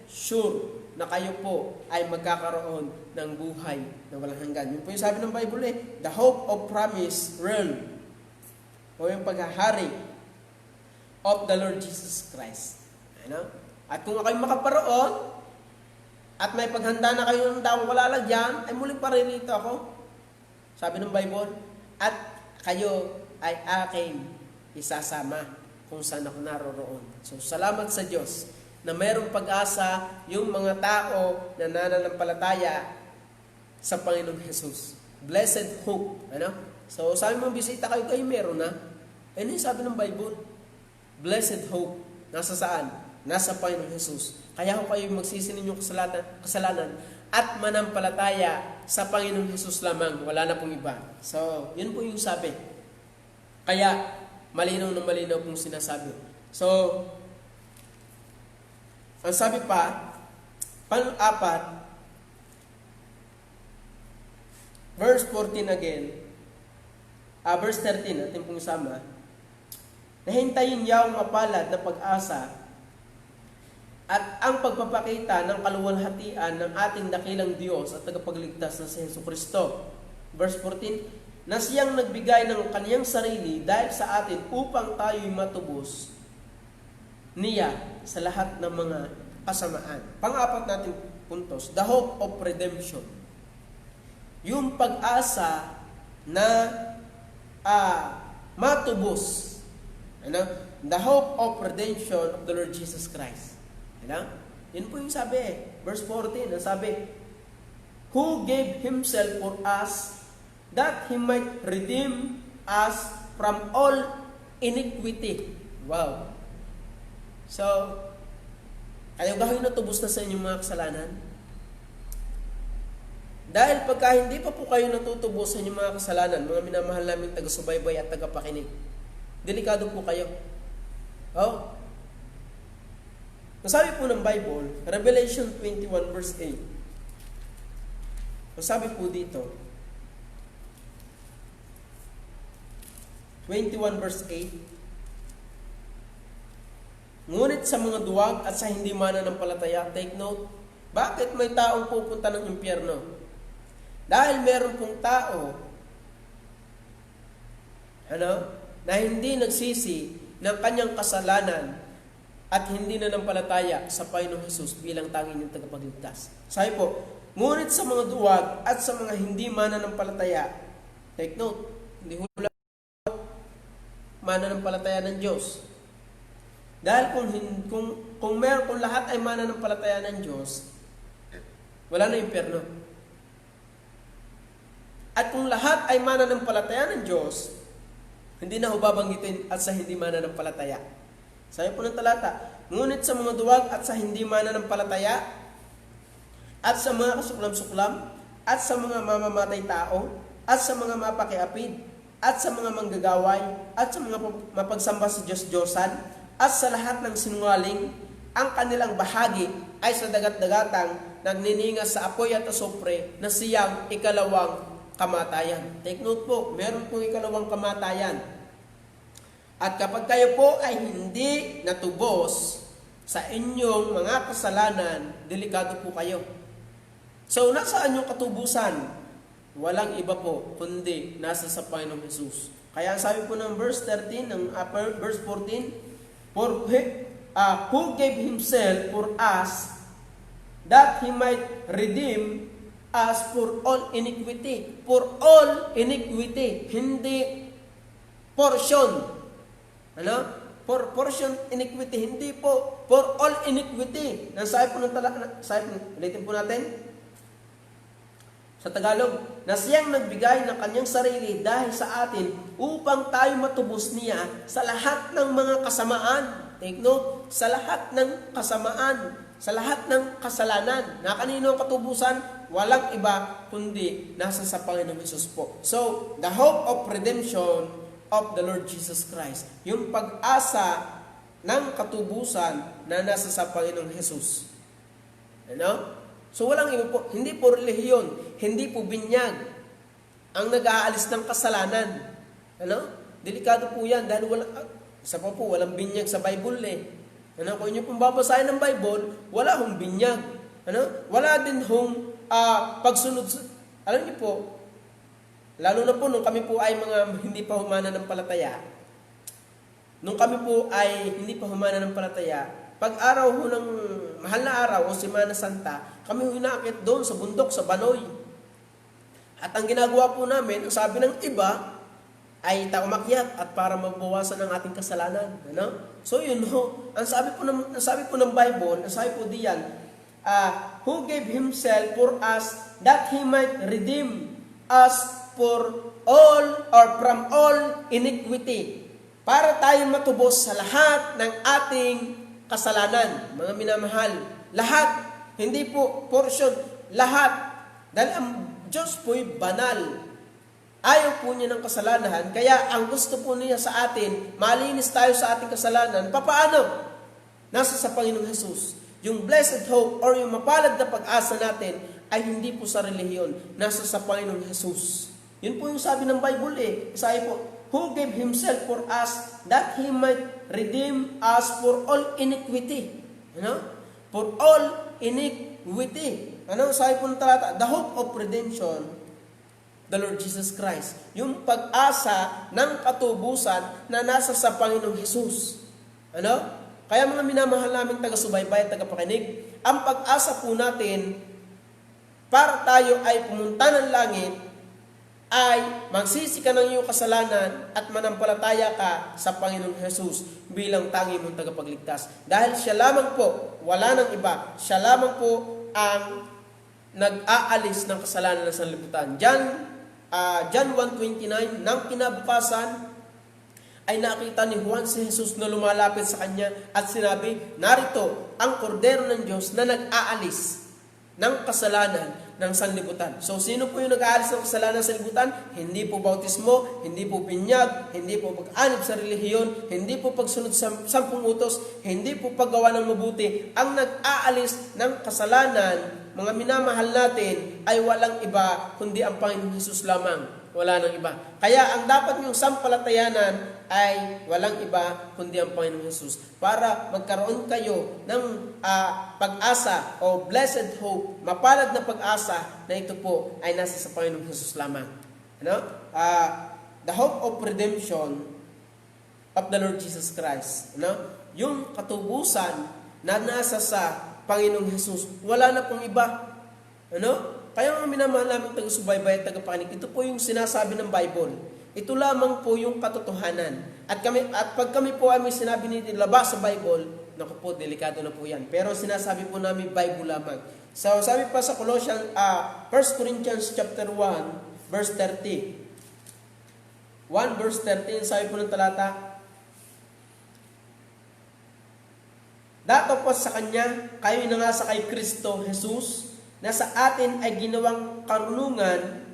sure na kayo po ay magkakaroon ng buhay na walang hanggan. Yun po yung sabi ng Bible the hope of promise realm o yung paghahari of the Lord Jesus Christ. Ano? At kung kayo makaparoon at may paghanda na kayo ng daong kalalagyan, ay muling paririto ako. Sabi ng Bible, at kayo ay aking isasama kung saan ako naroroon. So, salamat sa Diyos na mayroong pag-asa yung mga tao na nananampalataya sa Panginoong Jesus. Blessed hope. Ano? So, sabi mong bisita kayo meron na. Ano yung sabi ng Bible? Blessed hope. Nasa saan? Nasa Panginoong Jesus. Kaya kung kayo magsisi ninyong kasalanan at manampalataya sa Panginoong Jesus lamang, wala na pong iba. So, yun po yung sabi. Kaya, malinaw na malinaw pong sinasabi. So, ang sabi pa, pang-apat, verse 14 again, verse 13, natin pong sama, nahintayin niya ang mapalad na pag-asa at ang pagpapakita ng kaluwalhatian ng ating dakilang Diyos at tagapagligtas na si Jesucristo. Verse 14, na siyang nagbigay ng kaniyang sarili dahil sa atin upang tayo'y matubos niya sa lahat ng mga kasamaan. Pang-apat natin puntos, the hope of redemption. Yung pag-asa na matubos. Ano? The hope of redemption of the Lord Jesus Christ. Ano? Yun po yung sabi Verse 14, ang sabi, who gave himself for us that he might redeem us from all iniquity. Wow. So, ayaw ba kayo natubos na sa inyong mga kasalanan? Dahil pagka hindi pa po kayo natutubos sa inyong mga kasalanan, mga minamahal namin taga-subaybay at taga-pakinig, delikado po kayo. Oh. Nasabi po ng Bible, Revelation 21 verse 8. Nasabi po dito, 21 verse 8, ngunit sa mga duwag at sa hindi mananampalataya, take note, bakit may taong pupunta ng impyerno? Dahil meron pong tao na hindi nagsisi ng kanyang kasalanan at hindi nanampalataya sa Panginoong Hesus bilang tanging niyong tagapagligtas. Sabi po, ngunit sa mga duwag at sa mga hindi mananampalataya, take note, hindi hula mananampalataya ng Diyos. Dahil kung lahat ay mananampalataya ng Diyos, wala na impyerno. At kung lahat ay mananampalataya ng Diyos, hindi na ho babanggitin at sa hindi mananampalataya. Sabi po ng talata, ngunit sa mga duwag at sa hindi mananampalataya, at sa mga kasuklam-suklam, at sa mga mamamatay tao, at sa mga mapakiapid, at sa mga manggagaway, at sa mga mapagsamba sa Diyos-Diyosan, at sa lahat ng sinungaling, ang kanilang bahagi ay sa dagat-dagatang nagniningas sa apoy at asupre na siyang ikalawang kamatayan. Take note po, meron pong ikalawang kamatayan. At kapag kayo po ay hindi natubos sa inyong mga kasalanan, delikado po kayo. So, nasaan yung katubusan? Walang iba po, kundi nasa sa Panginoong Hesus. Kaya sabi po ng verse 13, ng verse 14, who gave Himself for us, that He might redeem us for all iniquity. For all iniquity, hindi portion. Ano? For portion iniquity, hindi po for all iniquity. Nasabi po ng ulitin po natin sa Tagalog, na siyang nagbigay ng kanyang sarili dahil sa atin upang tayo matubos niya sa lahat ng mga kasamaan. Take note, sa lahat ng kasamaan, sa lahat ng kasalanan. Na kanino ang katubusan? Walang iba kundi nasa sa Panginoong Hesus po. So, the hope of redemption of the Lord Jesus Christ. Yung pag-asa ng katubusan na nasa sa Panginoong Hesus. Ano? So walang iba po, hindi po relihiyon, hindi po binyag ang nag-aalis ng kasalanan. Ano? Delikado po yan dahil walang binyag sa Bible eh. Ano? Kung inyo pong babasahin ng Bible, wala hong binyag. Ano? Wala din hong pagsunod. Alam niyo po, lalo na po nung kami po ay mga hindi pa humana ng palataya. Nung kami po ay hindi pa humana ng palataya, pag araw ho ng mahal na araw o Semana Santa, kami ho inaakit doon sa bundok, sa Banoy. At ang ginagawa po namin, ang sabi ng iba, ay umakyat at para mabawasan ang ating kasalanan. Ano? So yun ho, ang sabi po ng Bible, ang sabi po diyan, who gave Himself for us that He might redeem us for all or from all iniquity. Para tayong matubos sa lahat ng ating kasalanan. Mga minamahal, lahat, hindi po portion, lahat. Dahil ang Diyos po'y banal. Ayaw po niya ng kasalanan, kaya ang gusto po niya sa atin, malinis tayo sa ating kasalanan. Papaano? Nasa sa Panginoong Hesus. Yung blessed hope or yung mapalad na pag-asa natin ay hindi po sa relihiyon, nasa sa Panginoong Hesus. Yun po yung sabi ng Bible eh. Sabi po, who gave Himself for us that He might redeem us for all iniquity. Ano? For all iniquity. Ano? Sabi po ng talata, the hope of redemption, the Lord Jesus Christ. Yung pag-asa ng katubusan na nasa sa Panginoong Hesus. Ano? Kaya mga minamahal naming taga-subaybay at taga-pakinig, ang pag-asa po natin para tayo ay pumunta ng langit ay magsisi ka ng iyong kasalanan at manampalataya ka sa Panginoong Hesus bilang tangi mong tagapagligtas. Dahil siya lamang po, wala nang iba, siya lamang po ang nag-aalis ng kasalanan ng sanlibutan. John 1:29, nang kinabukasan ay nakita ni Juan si Jesus na lumalapit sa kanya at sinabi, narito ang kordero ng Diyos na nag-aalis ng kasalanan ng sanlibutan. So, sino po yung nag-aalis ng kasalanan ng sanlibutan? Hindi po bautismo, hindi po binyag, hindi po pag-anib sa relihiyon, hindi po pagsunod sa 10 utos, hindi po paggawa ng mabuti. Ang nag-aalis ng kasalanan, mga minamahal natin, ay walang iba kundi ang Panginoong Hesus lamang. Wala nang iba. Kaya ang dapat niyong sampalatayanan ay walang iba kundi ang Panginoong Hesus. Para magkaroon kayo ng pag-asa o blessed hope, mapalad na pag-asa na ito po ay nasa sa Panginoong Hesus lamang. Ano? The hope of redemption of the Lord Jesus Christ. Ano? yung katubusan na nasa sa Panginoong Hesus. Wala na pong iba. Ano? Kaya mga minamahal namin taga-subaybay at tagapakinig, ito po yung sinasabi ng Bible. Ito lamang po yung katotohanan. At pag kami po ay may sinabi nilabas sa Bible, naku po, delikado na po yan. Pero sinasabi po namin Bible lamang. So, sabi pa sa Colossians, 1 Corinthians chapter 1, verse 30. 1 verse 13, sabi po ng talata, dato po sa Kanya, kayo na nga sa kay Kristo Jesus, na sa atin ay ginawang karunungan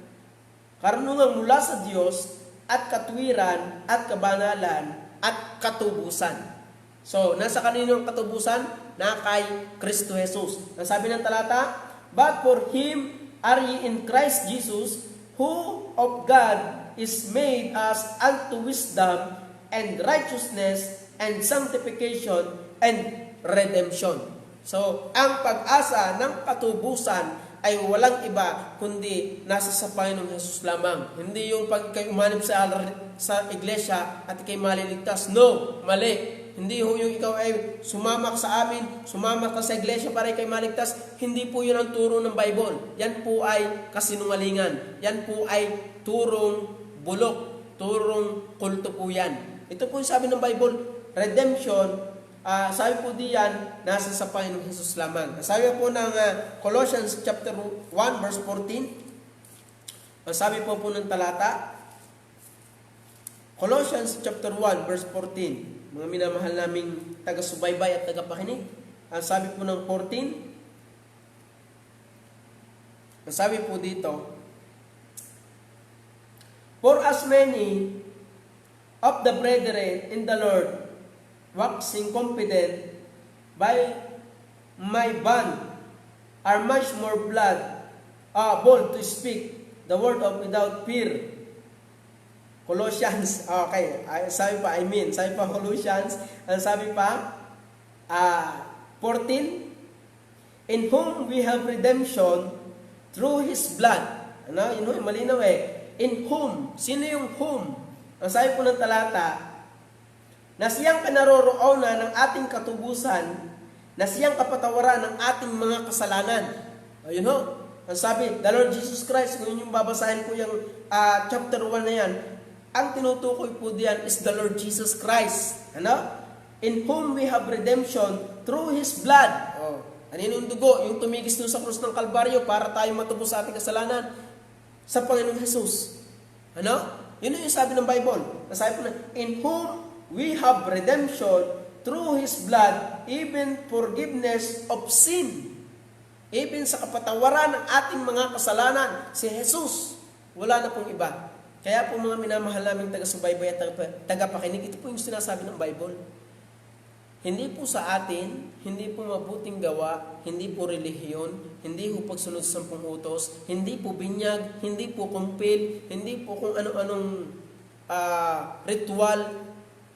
mula sa Diyos, at katwiran, at kabanalan, at katubusan. So, nasa kaninong katubusan? Na kay Kristo Jesus. Ang sabi ng talata, but for Him are ye in Christ Jesus, who of God is made us unto wisdom, and righteousness, and sanctification, and redemption. So, ang pag-asa ng katubusan ay walang iba kundi nasa sa Panginoong Hesus lamang. Hindi yung pag kayo umanib sa iglesia at ikay maliligtas. No, mali. Hindi ho yung ikaw ay sumamak sa amin, sumamak ka sa iglesia para ikay maligtas. Hindi po yun ang turo ng Bible. Yan po ay kasinungalingan. Yan po ay turong bulok, turong kulto po yan. Ito po yung sabi ng Bible, redemption. Sabi po diyan, nasa sa Panginoong Hesus lamang. Sabi po ng Colossians chapter 1 verse 14. Sabi po ng talata, Colossians chapter 1 verse 14. Mga minamahal naming taga-subaybay at taga-pakinig. Sabi po ng 14. Sabi po dito, for as many of the brethren in the Lord waxing confident by my bond are much more bold to speak the word of without fear. Colossians, okay, sabi pa Colossians, sabi pa 14, in whom we have redemption through His blood. Ano? Yun, malinaw eh. In whom? Sino yung whom? Ang sabi po ng talata, na siyang kinaroroonan ng ating katubusan, na siyang kapatawaran ng ating mga kasalanan. Ayun ho. Ang sabi, the Lord Jesus Christ, kung yung babasahin ko yung chapter 1 na yan, ang tinutukoy po diyan is the Lord Jesus Christ. Ano? In whom we have redemption through His blood. Oh. Ano yung dugo? Yung tumigis doon sa krus ng Kalbaryo para tayo matubos sa ating kasalanan sa Panginoong Jesus. Ano? Yun yung sabi ng Bible. Sabi po na, in whom we have redemption through His blood, even forgiveness of sin. Even sa kapatawaran ng ating mga kasalanan, si Jesus. Wala na pong iba. Kaya po mga minamahal naming taga-subaybay at taga-pakinig, ito po yung sinasabi ng Bible. Hindi po sa atin, hindi po mabuting gawa, hindi po relihiyon, hindi po pagsunod sa 10 utos, hindi po binyag, hindi po kumpil, hindi po kung ano-anong ritual,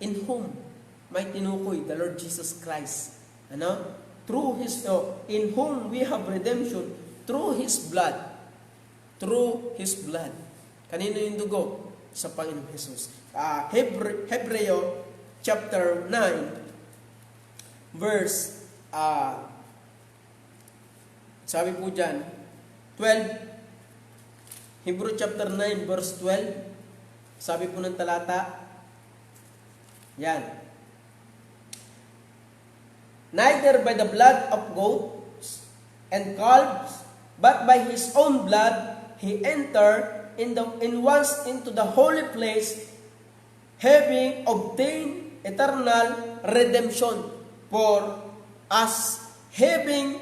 in whom may tinukoy, the Lord Jesus Christ. Ano? Through His, in whom we have redemption, through His blood. Through His blood. Kanino yung dugo? Sa Panginoong Jesus. Hebreo chapter 9 verse sabi po dyan 12. Hebrew chapter 9 verse 12. Sabi po ng talata, yan, neither by the blood of goats and calves, but by His own blood He entered once into the holy place, having obtained eternal redemption for us. Having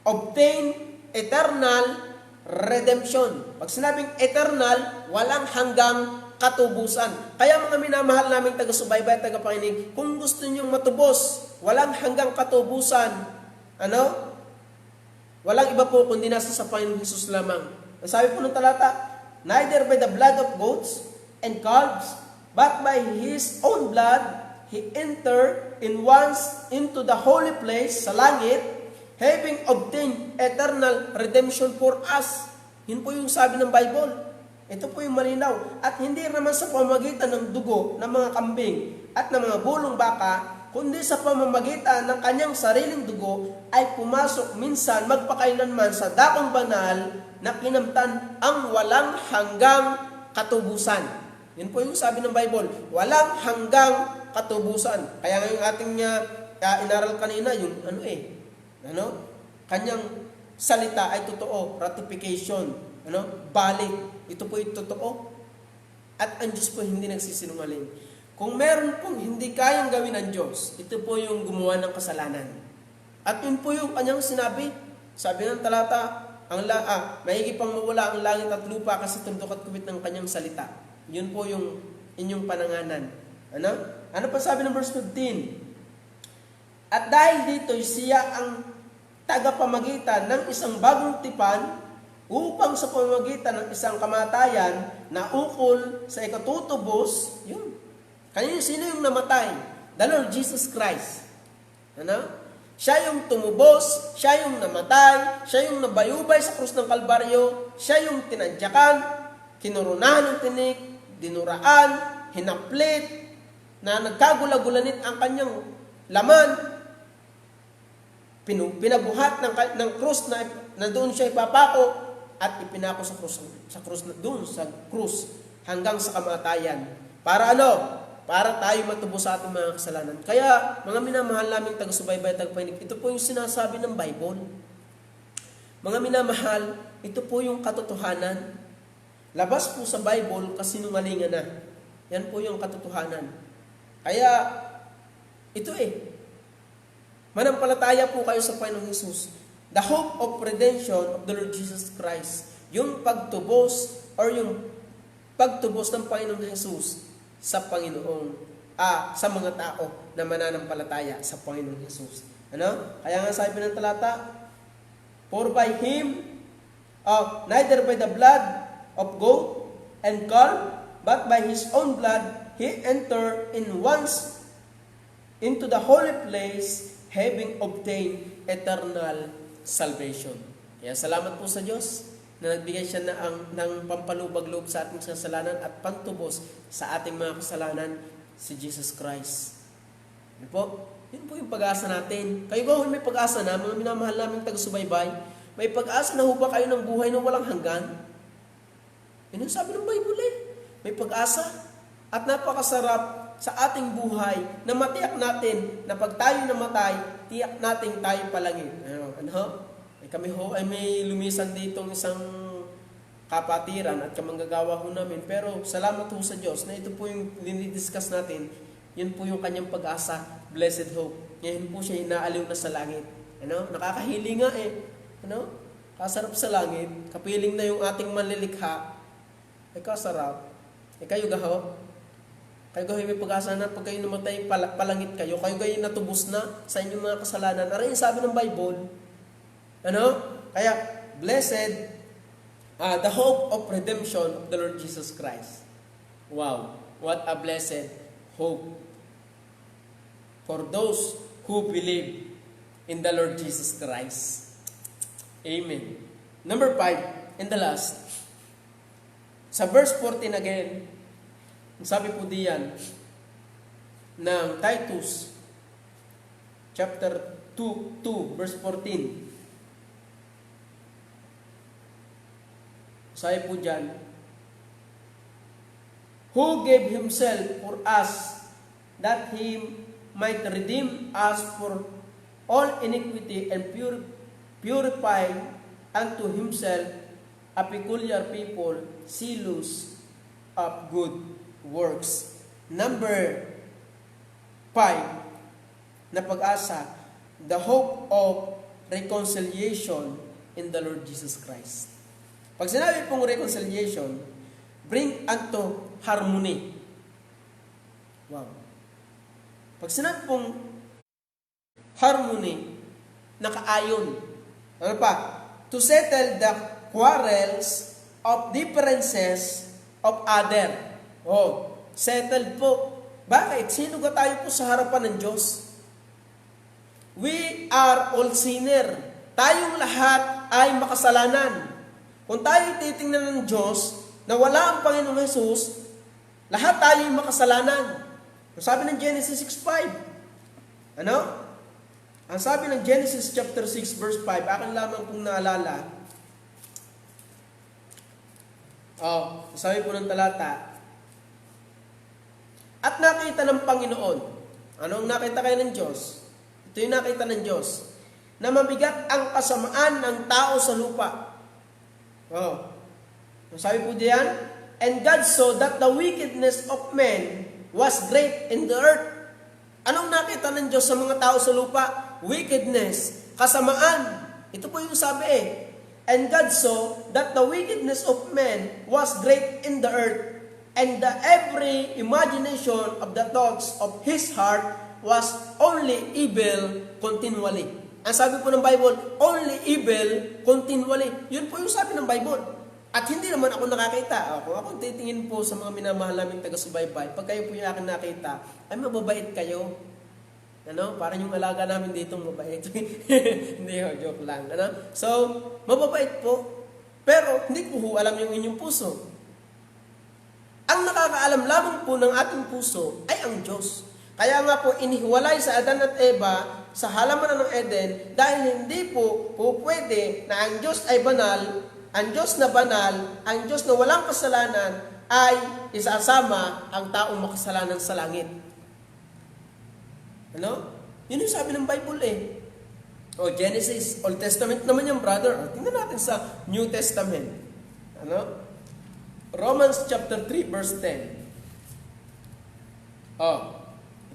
obtained eternal redemption. Pag sinabing eternal, walang hanggang katubusan. Kaya mga minamahal naming taga-subaybay at taga-pakinig, kung gusto nyong matubos, walang hanggang katubusan, ano? Walang iba po kundi nasa sa Panginoong Jesus lamang. Ang sabi po ng talata, neither by the blood of goats and calves, but by His own blood, He entered once into the holy place sa langit, having obtained eternal redemption for us. Yun po yung sabi ng Bible. Ito po yung malinaw. At hindi naman sa pamamagitan ng dugo ng mga kambing at ng mga bulong baka, kundi sa pamamagitan ng kanyang sariling dugo ay pumasok minsan magpakailanman sa dakong banal na kinamtan ang walang hanggang katubusan. Yun po yung sabi ng Bible, walang hanggang katubusan. Kaya nga yung ating inaral kanina, yung kanyang salita ay totoo, ratification, balik. Ito po yung totoo. At ang Diyos po hindi nagsisinungaling. Kung meron pong hindi kayang gawin ng Diyos, ito po yung gumawa ng kasalanan. At yun po yung kanyang sinabi. Sabi ng talata, maigi pang mawala ang langit at lupa kasi tundok at kuwit ng kanyang salita. Yun po yung inyong pananganan. Ano pa sabi ng verse 15? At dahil dito, siya ang tagapamagitan ng isang bagong tipan upang sa pamamagitan ng isang kamatayan na ukol sa ikatutubos, yun. Sino yung namatay? The Lord Jesus Christ. Siya yung tumubos, siya yung namatay, siya yung nabayubay sa krus ng Kalbaryo, siya yung tinadyakan, kinurunahan ng tinik, dinuraan, hinaplit, na nagkagula-gulanit ang kanyang laman, pinabuhat ng krus na doon siya ipapako, at ipinako doon sa krus hanggang sa kamatayan. Para Para tayo matubos sa ating mga kasalanan. Kaya, mga minamahal naming taga-subaybay, tagapakinig, ito po yung sinasabi ng Bible. Mga minamahal, ito po yung katotohanan. Labas po sa Bible, kasinungalingan na. Yan po yung katotohanan. Kaya, ito manampalataya po kayo sa Panginoong Jesus. The hope of redemption of the Lord Jesus Christ. Yung pagtubos or yung pagtubos ng Panginoong Jesus sa Panginoong, sa mga tao na mananampalataya sa Panginoong Jesus. Kaya nga sabi ng talata, for by Him, neither by the blood of goat and calf, but by His own blood, He entered in once into the holy place, having obtained eternal salvation. Kaya salamat po sa Diyos na nagbigay siya ng pampalubag-loob sa ating kasalanan at pantubos sa ating mga kasalanan, si Jesus Christ. Yun po yung pag-asa natin. Kayo ba may pag-asa na, mga minamahal naming taga-subaybay? May pag-asa na ho ba kayo ng buhay na walang hanggan? Yun ang sabi ng Bible May pag-asa at napakasarap sa ating buhay na matiyak natin na pag tayo namatay, tiyak natin tayo palangit. Kami ay may lumisan ditong isang kapatiran at kamanggagawa ho namin. Pero salamat ho sa Diyos na ito po yung dinidiscuss natin. Yun po yung kanyang pag-asa, blessed hope. Ngayon po siya inaaliw na sa langit. Nakakahiling nga kasarap sa langit. Kapiling na yung ating manlilikha. Kasarap. Kayo gaho? Kayo gaho may pag-asa na pag kayo namatay, palangit kayo. Kayo gaho natubos na sa inyong mga kasalanan. Aray sabi ng Bible. Kaya, blessed, the hope of redemption of the Lord Jesus Christ. Wow, what a blessed hope for those who believe in the Lord Jesus Christ. Amen. Number 5, and the last, sa verse 14 again, sabi po diyan ng Titus, chapter 2, verse 14, sabi po dyan, who gave Himself for us, that He might redeem us for all iniquity and purify unto Himself a peculiar people, zealous of good works. Number 5, na pag-asa, the hope of reconciliation in the Lord Jesus Christ. Pag sinabi pong reconciliation, bring unto harmony. Wow. Pag sinabi pong harmony, nakaayon. Ano pa? To settle the quarrels of differences of other. Settled po. Bakit? Sino ka tayo po sa harapan ng Diyos? We are all sinner. Tayong lahat ay makasalanan. Kung tayo titingnan ng Diyos na wala ang Panginoong Jesus, lahat tayo ay makasalanan. Sabi ng Genesis 6:5, Ano? Ang sabi ng Genesis chapter 6 verse 5, akin lamang pong naalala. Sabi po ng talata, at nakita ng Panginoon. Ano ang nakita kayo ng Diyos? Ito yung nakita ng Diyos. Na mabigat ang kasamaan ng tao sa lupa. Sabi po diyan, and God saw that the wickedness of men was great in the earth. Anong nakita ng Diyos sa mga tao sa lupa? Wickedness, kasamaan. Ito po yung sabi And God saw that the wickedness of men was great in the earth, and the every imagination of the thoughts of his heart was only evil continually. Ang sabi po ng Bible, only evil continually. Yun po yung sabi ng Bible. At hindi naman ako nakakita. Kung ako titingin po sa mga minamahal naming taga-subaybay, pag kayo po yung akin nakita, ay mababait kayo. Ano? Parang yung alaga namin dito mabait. Hindi, joke lang. Ano? So, mababait po. Pero, hindi ko alam yung inyong puso. Ang nakakaalam lamang po ng ating puso ay ang Diyos. Kaya nga po, inihiwalay sa Adan at Eva sa halaman ng Eden dahil hindi po pwede na ang Diyos ay banal, ang Diyos na banal, ang Diyos na walang kasalanan ay isasama ang taong makasalanan sa langit. Ano? Yun yung sabi ng Bible Genesis, Old Testament naman yung brother. Tingnan natin sa New Testament. Ano? Romans chapter 3 verse 10.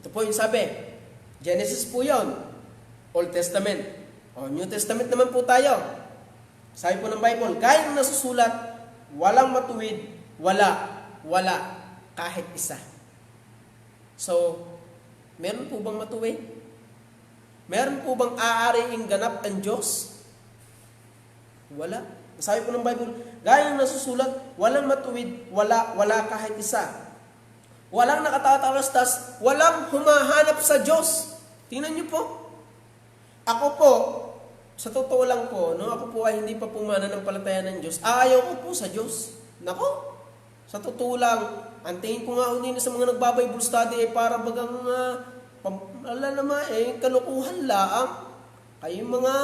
Ito po yung sabi. Genesis po yun. Old Testament. New Testament naman po tayo. Sabi po ng Bible, gaya ng nasusulat, walang matuwid, wala, kahit isa. So, meron po bang matuwid? Meron po bang aariing ganap ang Diyos? Wala. Sabi po ng Bible, gaya ng nasusulat, walang matuwid, wala kahit isa. Walang nakatatalastas, walang humahanap sa Diyos. Tingnan niyo po. Ako po, sa totoo lang po, ako po ay hindi pa mananampalataya ng Diyos. Ayaw ko po sa Diyos. Nako, sa totoo lang, ang tingin ko nga hindi na sa mga nagbabible study para bagang, kalukuhan laang. Kayong mga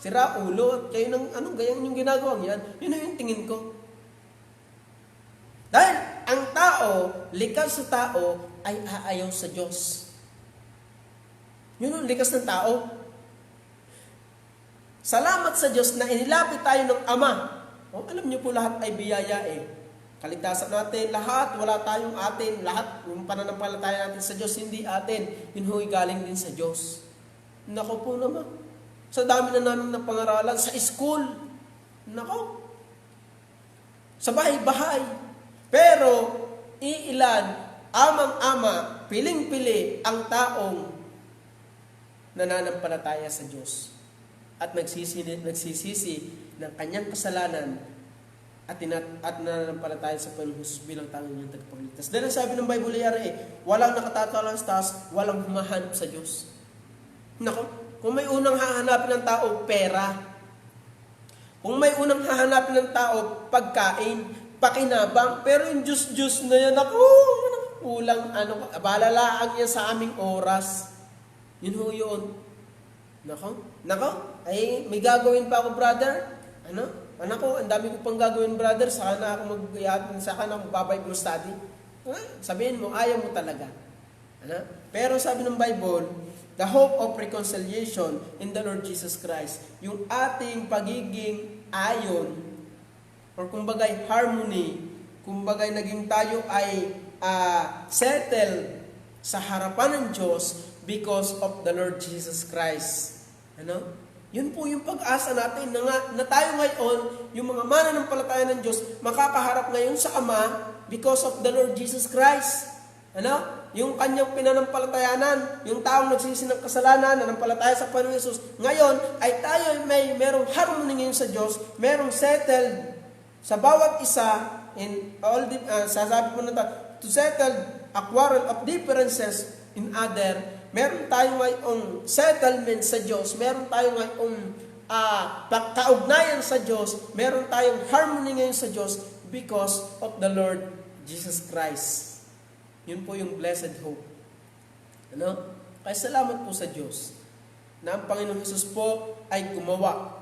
siraulo at kayo ng gayang yung ginagawa niyan, yun na yung tingin ko. Dahil ang tao, likas sa tao, ay aayaw sa Diyos. Yun ang likas ng tao. Salamat sa Diyos na inilapit tayo ng Ama. Alam niyo po lahat ay biyaya Kaligtasan natin, lahat, wala tayong atin. Lahat, yung pananampalataya natin sa Diyos, hindi atin. Yun ho'y galing din sa Diyos. Nako po naman. Sa dami na namin na pangaralan, sa school. Nako. Sa bahay-bahay. Pero, iilan, amang-ama, piling-pili ang taong nananampalataya sa Diyos. At nagsisisi ng kanyang kasalanan at nananampalataya sa Panginoon Jesus bilang tanging niyang tagapagligtas. Dahil sabi ng Bible walang nakatatalastas, walang humahanap sa Diyos. Nako, kung may unang hahanapin ng tao, pera. Kung may unang hahanapin ng tao, pagkain, pakinabang, pero yung Diyos na yan, kulang, balalaan niya sa aming oras. Yun yun. Nako, ay may gagawin pa ako, brother. Anak ko, ang dami ko pang gagawin, brother. Saka na ako mag-Bible study. Sabihin mo, ayaw mo talaga. Pero sabi ng Bible, the hope of reconciliation in the Lord Jesus Christ, yung ating pagiging ayon, or kumbagay harmony, kumbagay naging tayo ay settled sa harapan ng Diyos because of the Lord Jesus Christ. Yun po yung pag-asa natin na tayo ngayon, yung mga mananampalataya ng Diyos, makakaharap ngayon sa Ama because of the Lord Jesus Christ. Yung kanyang pinanampalatayanan, yung taong nagsisi ng kasalanan, nanampalataya sa Panginoon Jesus. Ngayon, ay tayo merong harmony ngayon sa Diyos, merong settled sa bawat isa, sasabi po na to settle a quarrel of differences in other. Meron tayo ngayong settlement sa Diyos, meron tayo ngayong kaugnayan sa Diyos, meron tayong harmony ngayon sa Diyos because of the Lord Jesus Christ. Yun po yung blessed hope. Kaya salamat po sa Diyos na ang Panginoong Hesus po ay gumawa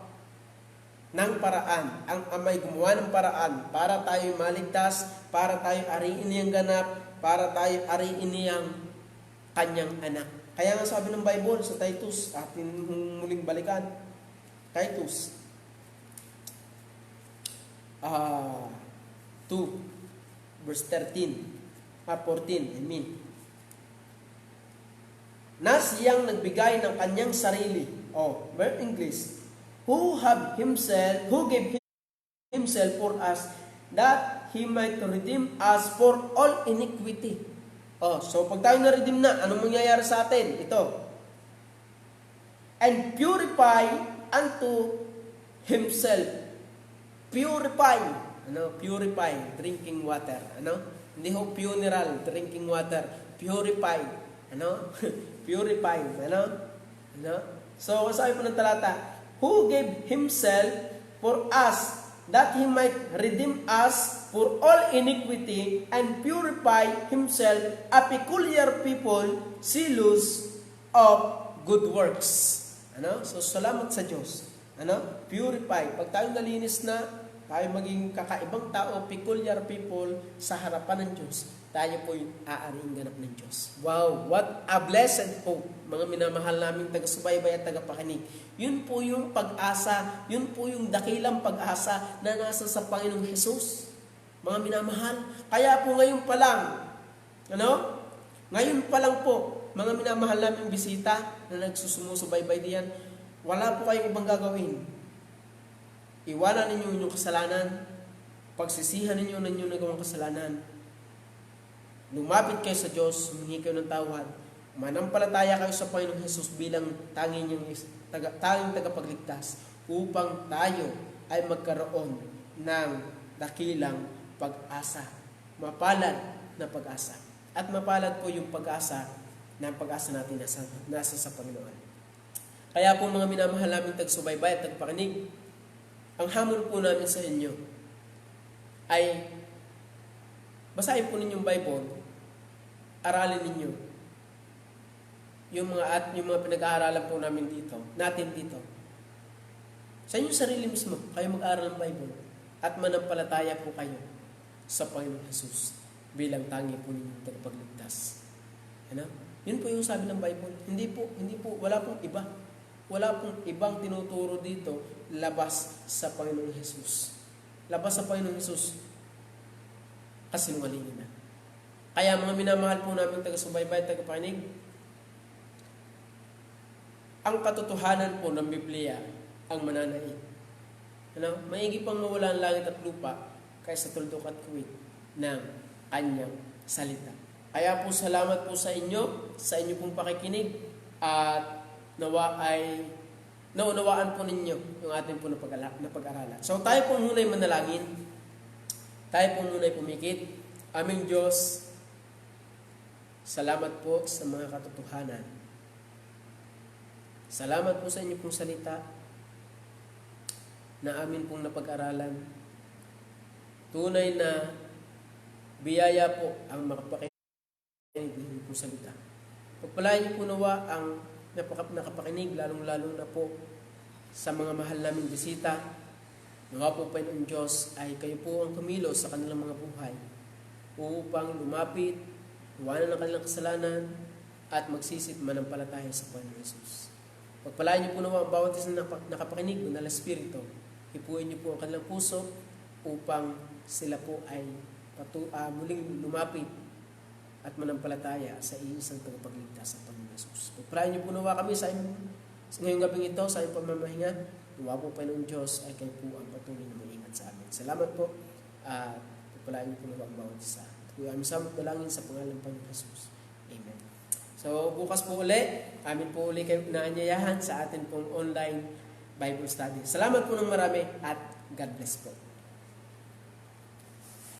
ng paraan. Ang Ama'y gumawa ng paraan para tayo maligtas, para tayo ariin niyang ganap, para tayo ariin niyang kanyang anak. Kaya nga sabi ng Bible sa Titus, atin muling balikan, Titus 2 verse 14, na siyang nagbigay ng kanyang sarili, very English, who gave himself for us, that he might redeem us for all iniquity. So pag tayo na-redeem na, anong mangyayari sa atin? Ito. And purify unto himself. Purify. Purify, drinking water. Hindi ho funeral, drinking water. Purify. Purify. So, sabi po ng talata, who gave himself for us, that he might redeem us for all iniquity, and purify himself a peculiar people, zealous of good works. So, salamat sa Diyos. Purify. Pag tayo nalinis na, tayo maging kakaibang tao, peculiar people, sa harapan ng Diyos, tayo po yung aariing ganap ng Diyos. Wow, what a blessed hope, mga minamahal naming taga-subaybay at tagapakinig. Yun po yung pag-asa, yun po yung dakilang pag-asa na nasa sa Panginoong Hesus. Mga minamahal, kaya po ngayon pa lang, ngayon pa lang po, mga minamahal naming bisita na nagsusumusubaybay diyan, wala po kayong ibang gagawin. Iwanan ninyo inyong kasalanan, pagsisihan ninyo ng inyong nagawang kasalanan, lumapit kayo sa Diyos, humingi kayo ng tawad, manampalataya kayo sa Panginoong Hesus bilang tanging tagapagligtas, upang tayo ay magkaroon ng dakilang pag-asa, mapalad na pag-asa. At mapalad po yung pag-asa na ang pag-asa natin nasa sa Panginoon. Kaya po mga minamahal naming tagsubaybay at tagpakinig, ang hamon po namin sa inyo ay basahin po ninyong Bible, aralin ninyo yung mga pinag-aaralan po natin dito. Sa inyong sarili mismo, kayo mag-aaral ng Bible at manampalataya po kayo sa Panginoong Hesus bilang tangi po ninyong tagapagligtas. Yun po yung sabi ng Bible. Hindi po, wala pong iba. Wala pong ibang tinuturo dito labas sa Panginoong Hesus. Labas sa Panginoong Hesus, kasinungalingan na. Kaya mga minamahal po namin taga-subaybay, tagapakinig, ang katotohanan po ng Biblia ang mananaig. Maigi pang mawala ang langit at lupa kaysa tuldok at kuwit ng kanyang salita. Kaya po salamat po sa inyo pong pakikinig, at naunawaan po ninyo yung ating po na pag-aralan. So tayo po muna ay manalangin. Tayo po muna ay pumikit. Aming Diyos, salamat po sa mga katotohanan. Salamat po sa inyo pong salita na amin pong napag-aralan. Tunay na biyaya po ang makapakinig ng inyong pong salita. Pagpalain niyo po nawa ang nakapakinig, lalong-lalo na po sa mga mahal naming bisita. Nawa po Panginoon Diyos ay kayo po ang kumilos sa kanilang mga buhay upang lumapit, iwanan ang kanilang kasalanan, at magsisit manampalataya sa Panginoon Hesus. Pagpalain niyo po nawa ang bawat isang nakapakinig, Banal na Espiritu. Ipuin niyo po ang kanilang puso upang sila po ay muling lumapit at manampalataya sa iisang tagapagligtas sa Panginoon Hesus. Pagpalain niyo po nawa kami sa ngayong gabing ito, sa inyong pamamahinga. Nawa po Panginoon Diyos ay kayo po ang patuloy na maingat sa amin. Salamat po, at pagpalain niyo po nawa ang bawat isa. At kung aming samot dalangin sa pangalan ng Panginoon Hesus. Amen. So bukas po amin po uli kayo naanyayahan sa atin pong online Bible study. Salamat po ng marami, at God bless po.